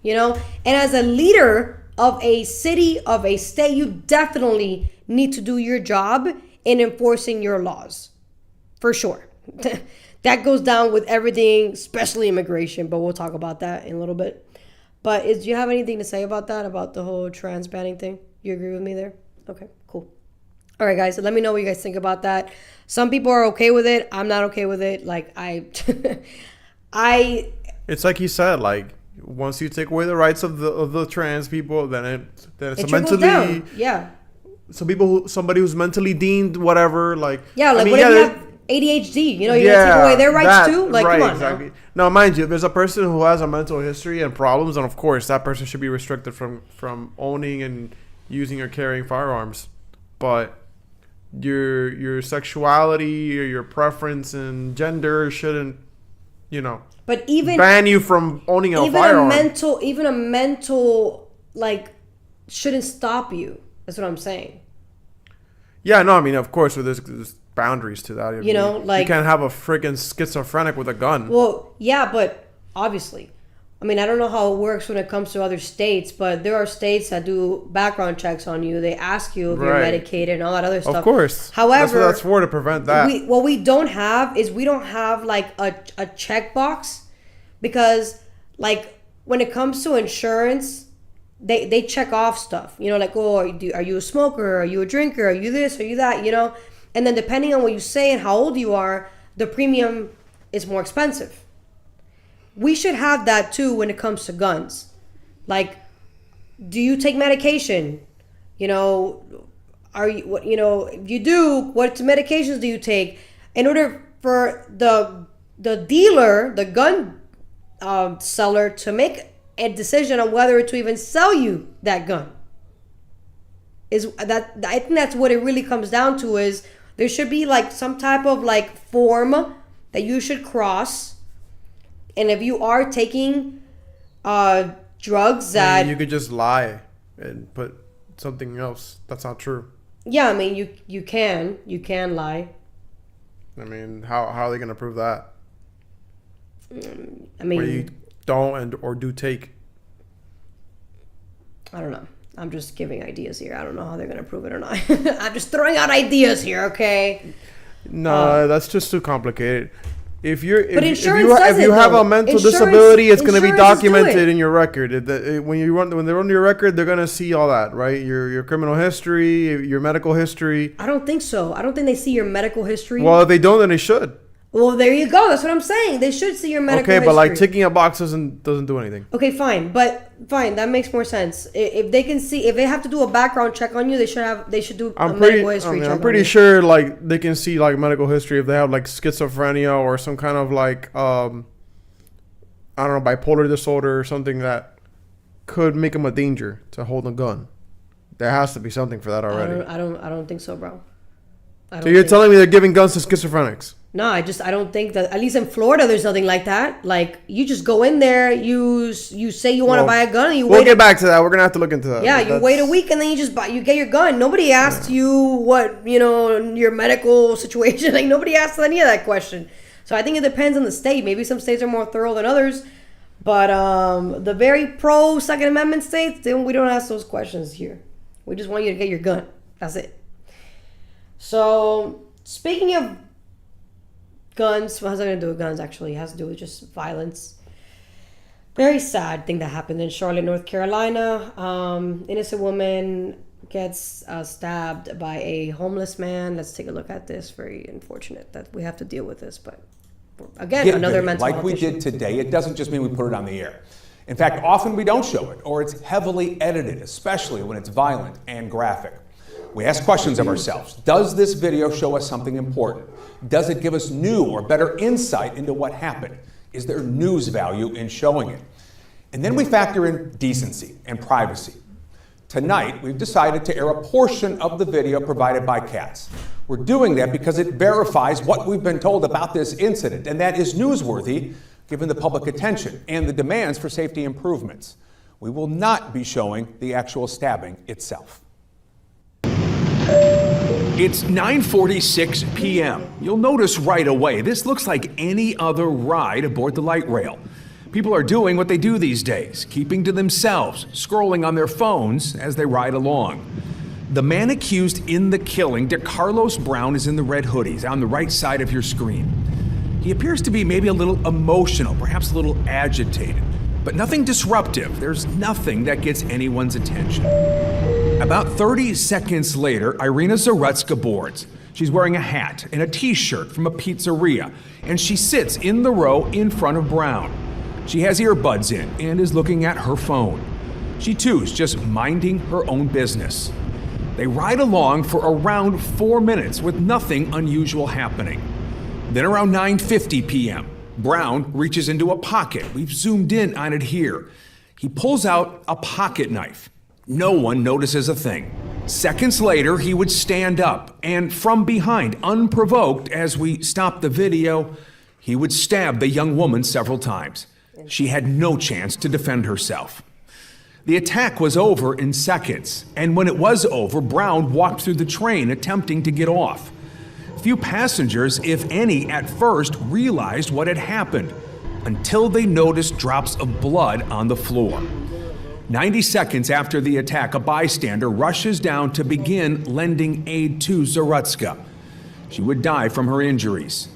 you know? And as a leader of a city, of a state, you definitely need to do your job in enforcing your laws, for sure. That goes down with everything, especially immigration, but we'll talk about that in a little bit. But do you have anything to say about that, about the whole trans banning thing? You agree with me there? Okay, cool. All right, guys, so let me know what you guys think about that. Some people are okay with it. I'm not okay with it. Like, It's like you said, like, once you take away the rights of the trans people, then it's it mentally down. Yeah. Somebody who's mentally deemed, whatever, like, yeah, like, I mean, what if you have ADHD? You know, you're gonna take away their rights too? Like, right, come on. exactly. Now, mind you, if there's a person who has a mental history and problems, then of course that person should be restricted from owning and using or carrying firearms. But your sexuality or your preference and gender shouldn't, but even ban you from owning a firearm. Even a mental, like, shouldn't stop you. That's what I'm saying. Yeah, no, I mean, of course, there's boundaries to that. You know, like, you can't have a freaking schizophrenic with a gun. Well, yeah, but obviously, I mean, I don't know how it works when it comes to other states, but there are states that do background checks on you. They ask you if you're medicated and all that other stuff. Of course. However, that's for to prevent that. What we don't have like a checkbox, because, like, when it comes to insurance, they check off stuff. You know, like, oh, are you a smoker? Are you a drinker? Are you this? Are you that? You know, and then depending on what you say and how old you are, the premium is more expensive. We should have that too when it comes to guns. Like, do you take medication? You know, if you do, what medications do you take? In order for the dealer, the gun seller, to make a decision on whether to even sell you that gun. I think that's what it really comes down to, is there should be like some type of like form that you should cross. And if you are taking drugs that... you could just lie and put something else. That's not true. Yeah, I mean, you can lie. I mean, how are they going to prove that? I mean... Where you don't or do take. I don't know. I'm just giving ideas here. I don't know how they're going to prove it or not. I'm just throwing out ideas here, okay? No, that's just too complicated. If you have a mental disability, it's going to be documented in your record. When they run your record, they're going to see all that, right? Your criminal history, your medical history. I don't think so. I don't think they see your medical history. Well, if they don't, then they should. Well, there you go. That's what I'm saying. They should see your medical history. Okay, but like ticking a box doesn't do anything. Okay, fine. That makes more sense. If they can see, if they have to do a background check on you, they should do a medical history check. I'm pretty sure like they can see like medical history if they have like schizophrenia or some kind of like I don't know, bipolar disorder or something that could make them a danger to hold a gun. There has to be something for that already. I don't think so, bro. So you're telling me they're giving guns to schizophrenics? No, I don't think that, at least in Florida, there's nothing like that. Like, you just go in there, you say you want to buy a gun, and you wait. We'll get back to that. We're gonna have to look into that. Yeah, you wait a week, and then you get your gun. Nobody asked you what, your medical situation. Like, nobody asked any of that question. So I think it depends on the state. Maybe some states are more thorough than others. But the very pro Second Amendment states, we don't ask those questions here. We just want you to get your gun. That's it. So, speaking of guns, what has that going to do with guns, actually? It has to do with just violence. Very sad thing that happened in Charlotte, North Carolina. Innocent woman gets stabbed by a homeless man. Let's take a look at this. Very unfortunate that we have to deal with this, but again, another mental health issue. Like we did today, it doesn't just mean we put it on the air. In fact, often we don't show it, or it's heavily edited, especially when it's violent and graphic. We ask questions of ourselves. Does this video show us something important? Does it give us new or better insight into what happened? Is there news value in showing it? And then we factor in decency and privacy. Tonight, we've decided to air a portion of the video provided by Katz. We're doing that because it verifies what we've been told about this incident, and that is newsworthy given the public attention and the demands for safety improvements. We will not be showing the actual stabbing itself. It's 9:46 p.m. You'll notice right away, this looks like any other ride aboard the light rail. People are doing what they do these days, keeping to themselves, scrolling on their phones as they ride along. The man accused in the killing, DeCarlos Brown, is in the red hoodies on the right side of your screen. He appears to be maybe a little emotional, perhaps a little agitated, but nothing disruptive. There's nothing that gets anyone's attention. About 30 seconds later, Irina Zarutska boards. She's wearing a hat and a t-shirt from a pizzeria, and she sits in the row in front of Brown. She has earbuds in and is looking at her phone. She too is just minding her own business. They ride along for around 4 minutes with nothing unusual happening. Then around 9:50 p.m., Brown reaches into a pocket. We've zoomed in on it here. He pulls out a pocket knife. No one notices a thing. Seconds later, he would stand up, and from behind, unprovoked, as we stop the video, he would stab the young woman several times. She had no chance to defend herself. The attack was over in seconds, and when it was over, Brown walked through the train attempting to get off. Few passengers, if any, at first realized what had happened, until they noticed drops of blood on the floor. 90 seconds after the attack, a bystander rushes down to begin lending aid to Zarutska. She would die from her injuries.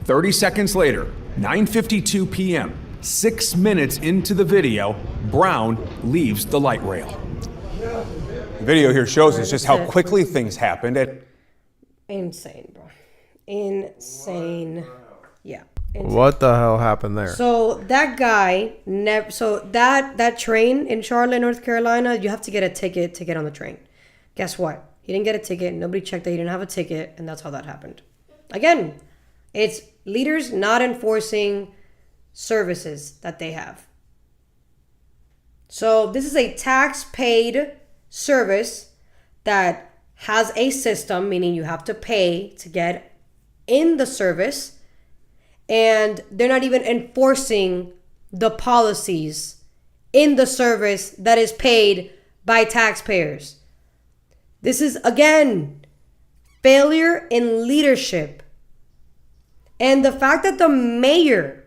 30 seconds later, 9:52 p.m., 6 minutes into the video, Brown leaves the light rail. The video here shows us just how quickly things happened. Insane, bro. Insane. Yeah. Insane. What the hell happened there? So that guy never. So that train in Charlotte, North Carolina, you have to get a ticket to get on the train. Guess what? He didn't get a ticket. Nobody checked that he didn't have a ticket, and that's how that happened. Again, it's leaders not enforcing services that they have. So this is a tax-paid service that has a system, meaning you have to pay to get in the service, and they're not even enforcing the policies in the service that is paid by taxpayers. This is, again, failure in leadership. And the fact that the mayor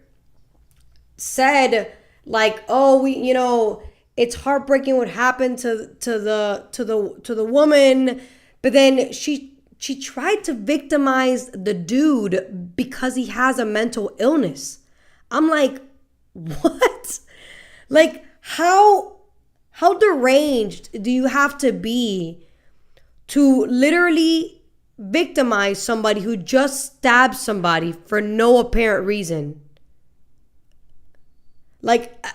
said, like, oh, it's heartbreaking what happened to the woman, but then she tried to victimize the dude because he has a mental illness. I'm like, what? Like, how deranged do you have to be to literally victimize somebody who just stabbed somebody for no apparent reason? Like,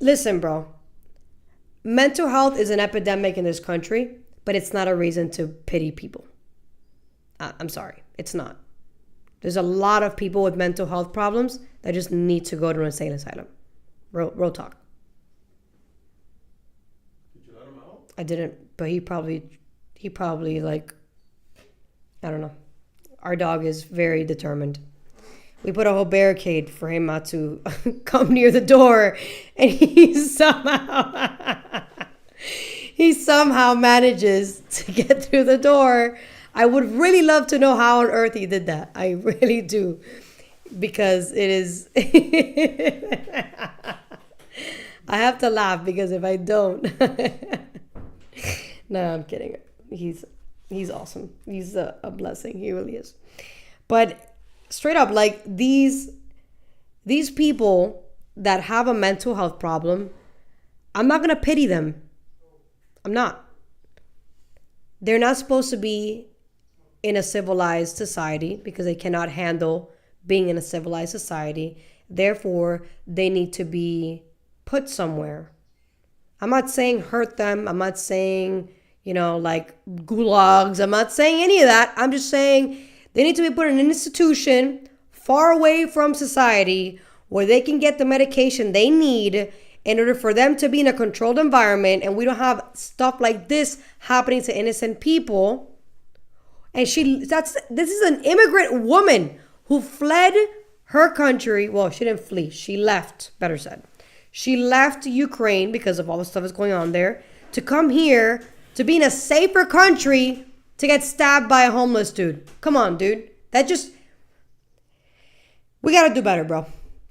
listen, bro. Mental health is an epidemic in this country, but it's not a reason to pity people. I'm sorry, it's not. There's a lot of people with mental health problems that just need to go to an insane asylum. Real talk. Did you let him out? I didn't, but he probably like, I don't know. Our dog is very determined. We put a whole barricade for him not to come near the door, and he somehow manages to get through the door. I would really love to know how on earth he did that. I really do, because it is. I have to laugh because if I don't, no, I'm kidding. He's awesome. He's a blessing. He really is. But straight up, like, these people that have a mental health problem, I'm not gonna pity them. I'm not. They're not supposed to be in a civilized society because they cannot handle being in a civilized society. Therefore, they need to be put somewhere. I'm not saying hurt them. I'm not saying, like gulags. I'm not saying any of that. I'm just saying they need to be put in an institution far away from society where they can get the medication they need in order for them to be in a controlled environment, and we don't have stuff like this happening to innocent people. And this is an immigrant woman who fled her country, well, she didn't flee. She left, better said. She left Ukraine because of all the stuff that's going on there to come here to be in a safer country to get stabbed by a homeless dude. Come on, dude. We got to do better, bro.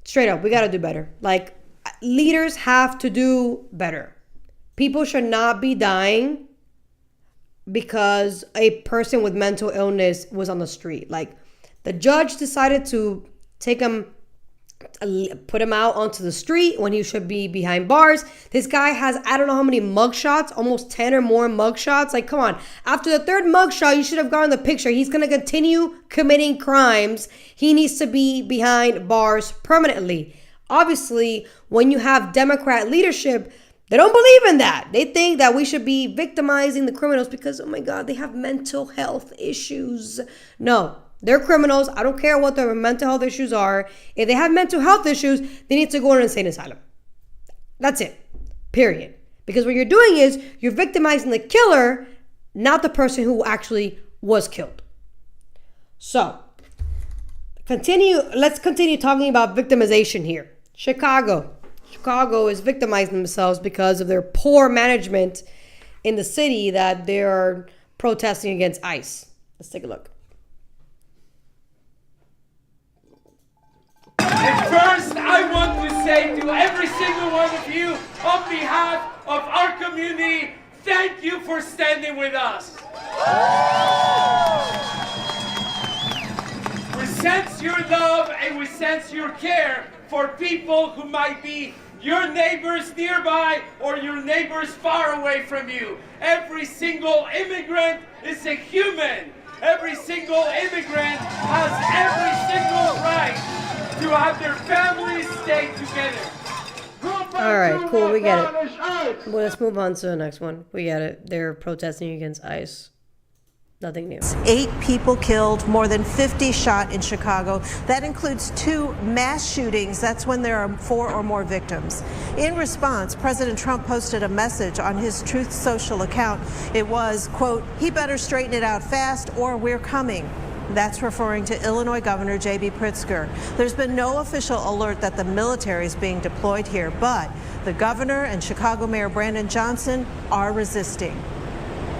Straight up, we got to do better. Like, leaders have to do better. People should not be dying because a person with mental illness was on the street. Like, the judge decided to put him out onto the street when he should be behind bars. This guy has, I don't know how many mugshots, almost 10 or more mugshots. Like, come on. After the third mugshot, you should have gotten the picture. He's going to continue committing crimes. He needs to be behind bars permanently. Obviously, when you have Democrat leadership, they don't believe in that. They think that we should be victimizing the criminals because, oh my God, they have mental health issues. No. They're criminals. I don't care what their mental health issues are. If they have mental health issues, they need to go in an insane asylum. That's it. Period. Because what you're doing is you're victimizing the killer, not the person who actually was killed. So, let's continue talking about victimization here. Chicago is victimizing themselves because of their poor management in the city that they're protesting against ICE. Let's take a look. And first, I want to say to every single one of you, on behalf of our community, thank you for standing with us. We sense your love and we sense your care for people who might be your neighbors nearby or your neighbors far away from you. Every single immigrant is a human. Every single immigrant has every single right to have their families stay together. All right, cool, we get it. Well, let's move on to the next one. We get it. They're protesting against ICE. Nothing new. 8 people killed, more than 50 shot in Chicago. That includes 2 mass shootings. That's when there are 4 or more victims. In response, President Trump posted a message on his Truth Social account. It was, quote, "He better straighten it out fast or we're coming." That's referring to Illinois Governor J.B. Pritzker. There's been no official alert that the military is being deployed here, but the governor and Chicago Mayor Brandon Johnson are resisting.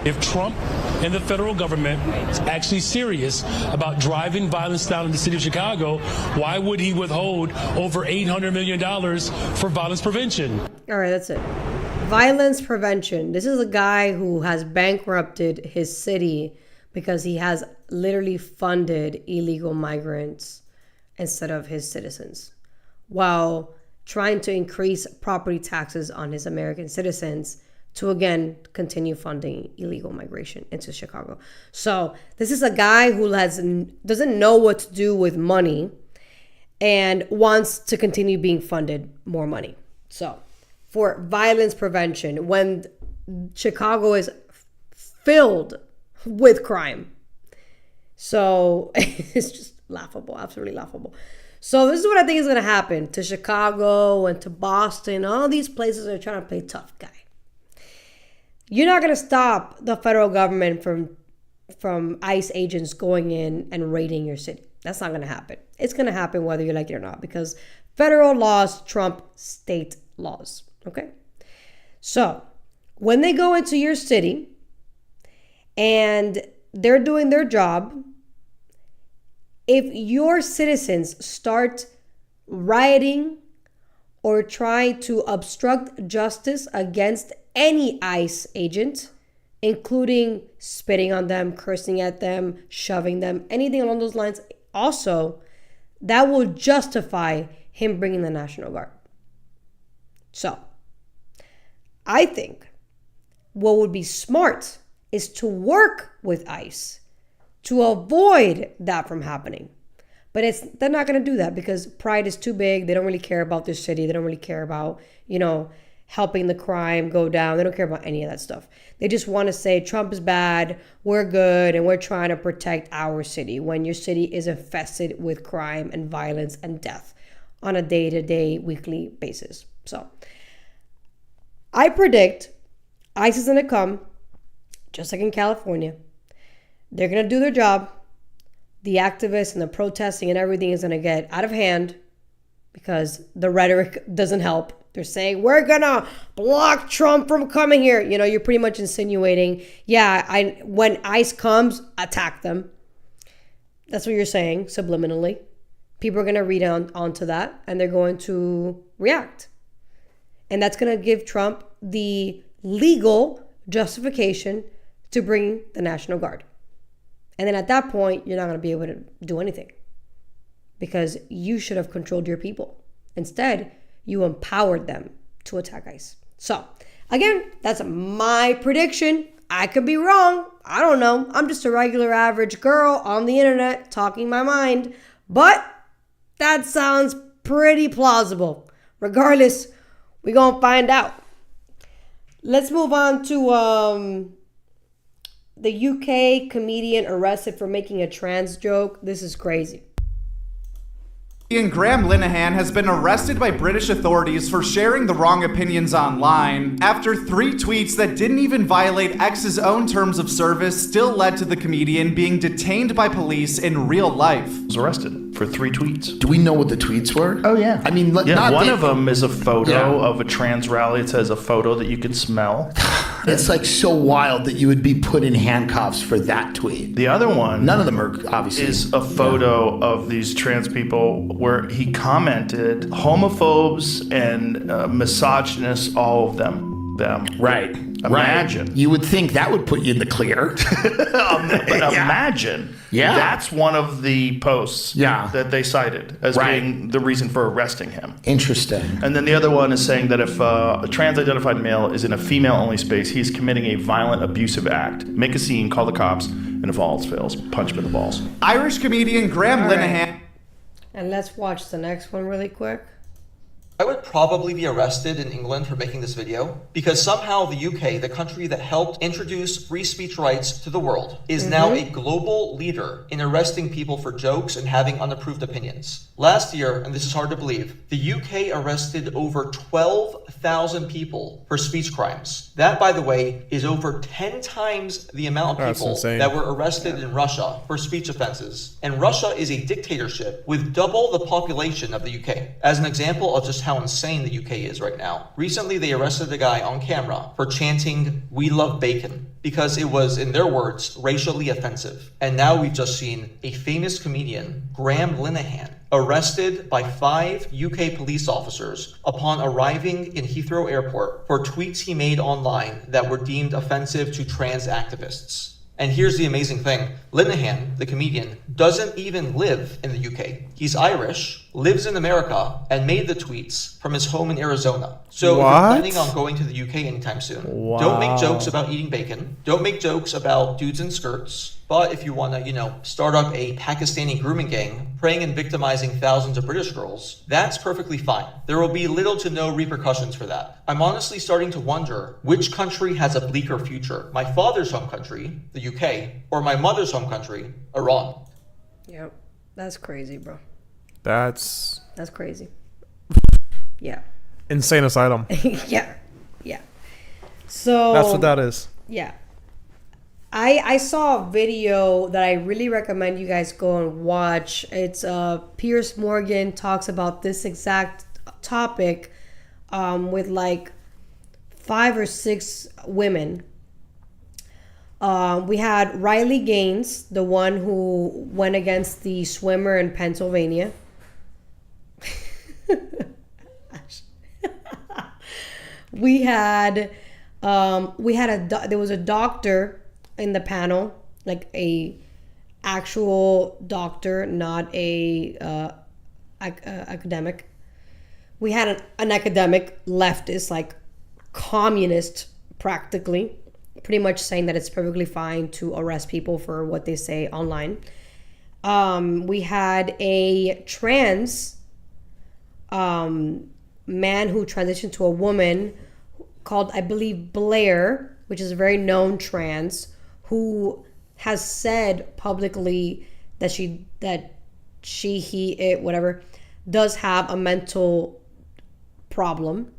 If Trump and the federal government is actually serious about driving violence down in the city of Chicago, why would he withhold over $800 million for violence prevention? All right, that's it. Violence prevention. This is a guy who has bankrupted his city because he has literally funded illegal migrants instead of his citizens, while trying to increase property taxes on his American citizens to, again, continue funding illegal migration into Chicago. So this is a guy who doesn't know what to do with money and wants to continue being funded more money. So for violence prevention, when Chicago is filled with crime. So it's just laughable, absolutely laughable. So this is what I think is going to happen to Chicago and to Boston. All these places are trying to play tough guy. You're not going to stop the federal government from ICE agents going in and raiding your city. That's not going to happen. It's going to happen whether you like it or not, because federal laws trump state laws. Okay? So when they go into your city and they're doing their job, if your citizens start rioting or trying to obstruct justice against any ICE agent, including spitting on them, cursing at them, shoving them, anything along those lines, also, that will justify him bringing the National Guard. So, I think what would be smart is to work with ICE to avoid that from happening. But they're not going to do that because pride is too big. They don't really care about their city. They don't really care about, helping the crime go down. They don't care about any of that stuff. They just want to say Trump is bad, we're good, and we're trying to protect our city when your city is infested with crime and violence and death on a day-to-day, weekly basis. So I predict ICE is going to come, just like in California. They're going to do their job. the activists and the protesting and everything is going to get out of hand because the rhetoric doesn't help. They're saying, we're going to block Trump from coming here. You know, you're pretty much insinuating, when ICE comes, attack them. That's what you're saying subliminally. People are going to read onto that and they're going to react. And that's going to give Trump the legal justification to bring the National Guard. And then at that point, you're not going to be able to do anything because you should have controlled your people. Instead, you empowered them to attack ICE. So, again, that's my prediction. I could be wrong. I don't know. I'm just a regular average girl on the internet talking my mind. But that sounds pretty plausible. Regardless, we're going to find out. Let's move on to the UK comedian arrested for making a trans joke. This is crazy. Graham Linehan has been arrested by British authorities for sharing the wrong opinions online after 3 tweets that didn't even violate X's own terms of service still led to the comedian being detained by police in real life. He was arrested for 3 tweets. Do we know what the tweets were? Oh, yeah. I mean, one of them is a photo of a trans rally. It says a photo that you can smell. It's like so wild that you would be put in handcuffs for that tweet. The other one, none of them are obviously, is a photo of these trans people where he commented homophobes and misogynists, all of them. Right. Imagine. Right. You would think that would put you in the clear. But imagine. Yeah. That's one of the posts that they cited as being the reason for arresting him. Interesting. And then the other one is saying that if a trans-identified male is in a female-only space, he's committing a violent, abusive act. Make a scene, call the cops, and if all else fails, punch him in the balls. Irish comedian Graham Linehan. And let's watch the next one really quick. I would probably be arrested in England for making this video because somehow the UK, the country that helped introduce free speech rights to the world, is now a global leader in arresting people for jokes and having unapproved opinions. Last year, and this is hard to believe, the UK arrested over 12,000 people for speech crimes. That, by the way, is over 10 times the amount of people that were arrested in Russia for speech offenses. And Russia is a dictatorship with double the population of the UK. As an example of just how insane the UK is right now. Recently, they arrested a guy on camera for chanting, "We love bacon," because it was, in their words, racially offensive. And now we've just seen a famous comedian, Graham Linehan, arrested by 5 UK police officers upon arriving in Heathrow Airport for tweets he made online that were deemed offensive to trans activists. And here's the amazing thing. Linehan, the comedian, doesn't even live in the UK. He's Irish, lives in America, and made the tweets from his home in Arizona. So if you're planning on going to the UK anytime soon, don't make jokes about eating bacon. Don't make jokes about dudes in skirts. But if you want to, start up a Pakistani grooming gang, preying and victimizing thousands of British girls, that's perfectly fine. There will be little to no repercussions for that. I'm honestly starting to wonder which country has a bleaker future. My father's home country, the UK, or my mother's home country, Iran. Yep. That's crazy, bro. That's crazy. Yeah. Insane asylum. Yeah. So that's what that is. Yeah. I saw a video that I really recommend you guys go and watch. It's Piers Morgan talks about this exact topic with like 5 or 6 women. We had Riley Gaines, the one who went against the swimmer in Pennsylvania. there was a doctor in the panel, like a actual doctor, not a academic. We had an academic leftist, like communist practically, pretty much saying that it's perfectly fine to arrest people for what they say online. We had a trans man who transitioned to a woman called, I believe, Blair, which is a very known trans, who has said publicly that she, he, it, whatever, does have a mental problem.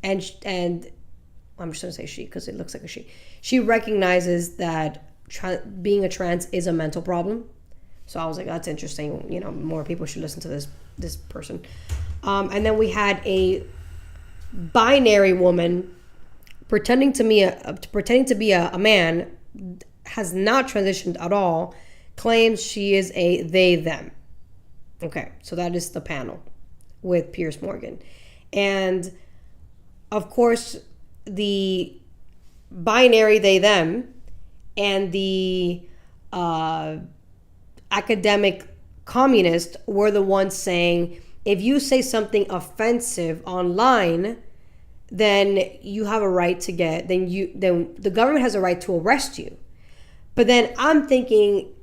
And I'm just going to say she because it looks like a she. She recognizes that being a trans is a mental problem. So I was like, that's interesting. You know, more people should listen to this person. And then we had a binary woman pretending to be a man, has not transitioned at all, claims she is a they them. Okay, so that is the panel with Piers Morgan. And of course, the binary they them and the academic communist were the ones saying, if you say something offensive online, then you have a right to then the government has a right to arrest you. But then I'm thinking,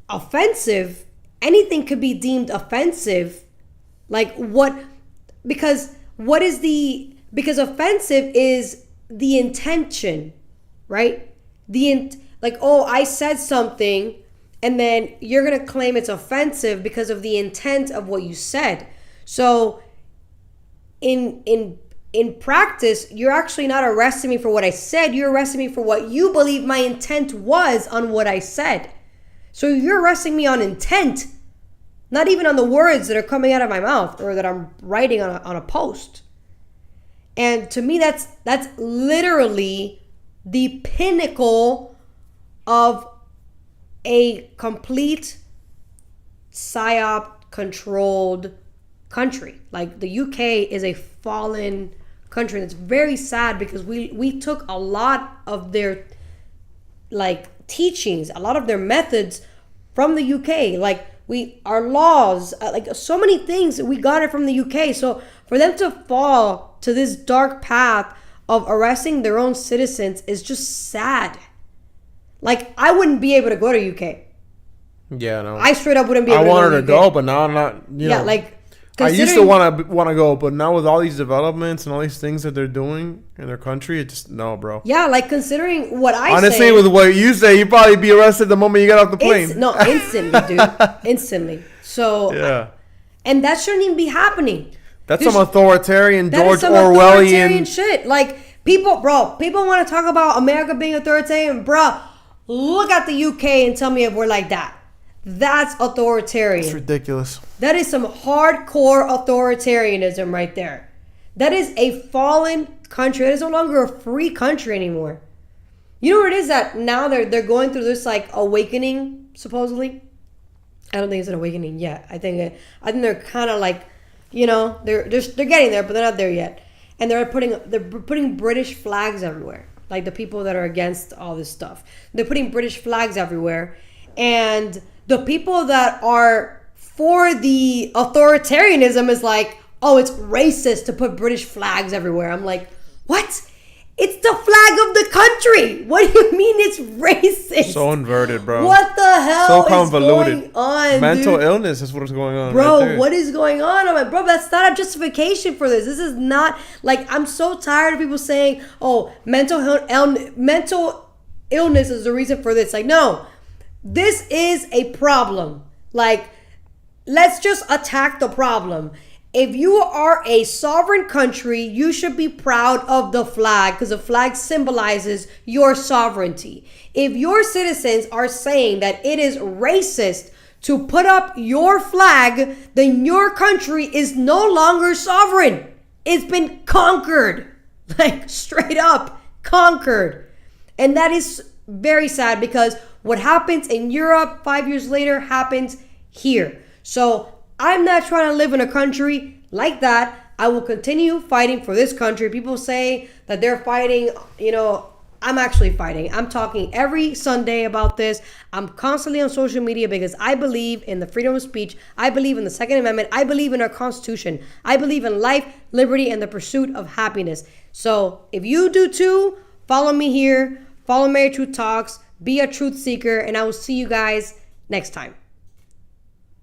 offensive, anything could be deemed offensive. Like what? Because offensive is the intention, right? Oh, I said something, and then you're gonna claim it's offensive because of the intent of what you said. So in practice, you're actually not arresting me for what I said. You're arresting me for what you believe my intent was on what I said. So you're arresting me on intent, not even on the words that are coming out of my mouth or that I'm writing on a post. And to me, that's literally the pinnacle of a complete psyop controlled country. Like the UK is a fallen country, and it's very sad because we took a lot of their teachings, a lot of their methods from the UK. Like our laws, like so many things, we got it from the UK. So for them to fall to this dark path of arresting their own citizens is just sad. Like I wouldn't be able to go to UK. Yeah, no. I straight up wouldn't be able to go. I wanted to go, but now I'm not. You know, I used to want to go, but now with all these developments and all these things that they're doing in their country, it just no, bro. Yeah, like considering what I honestly, say, with what you say, you'd probably be arrested the moment you get off the plane. Instantly, dude, instantly. So yeah, and that shouldn't even be happening. That's some authoritarian, George Orwellian shit. Like people want to talk about America being authoritarian, bro. Look at the UK and tell me if we're like that. That's authoritarian. It's ridiculous. That is some hardcore authoritarianism right there. That is a fallen country. That is no longer a free country anymore. You know what it is that now they're going through this awakening, supposedly? I don't think it's an awakening yet. I think they're kind of they're getting there, but they're not there yet. And they're putting British flags everywhere. Like the people that are against all this stuff. They're putting British flags everywhere. And the people that are for the authoritarianism is like, oh, it's racist to put British flags everywhere. I'm like, what? It's the flag of the country. What do you mean it's racist? So inverted, bro. What the hell so convoluted. Is going on, Mental dude? illness is what's going on, bro. Right there. What is going on? I'm like, bro, that's not a justification for this. This is not I'm so tired of people saying, oh, mental illness is the reason for this. Like, no, this is a problem. Like, let's just attack the problem. If you are a sovereign country, you should be proud of the flag because the flag symbolizes your sovereignty. If your citizens are saying that it is racist to put up your flag, then your country is no longer sovereign. It's been conquered, like straight up conquered. And that is very sad because what happens in Europe 5 years later happens here. So I'm not trying to live in a country like that. I will continue fighting for this country. People say that they're fighting, I'm actually fighting. I'm talking every Sunday about this. I'm constantly on social media because I believe in the freedom of speech. I believe in the Second Amendment. I believe in our Constitution. I believe in life, liberty, and the pursuit of happiness. So if you do too, follow me here. Follow Mary Truth Talks. Be a truth seeker. And I will see you guys next time.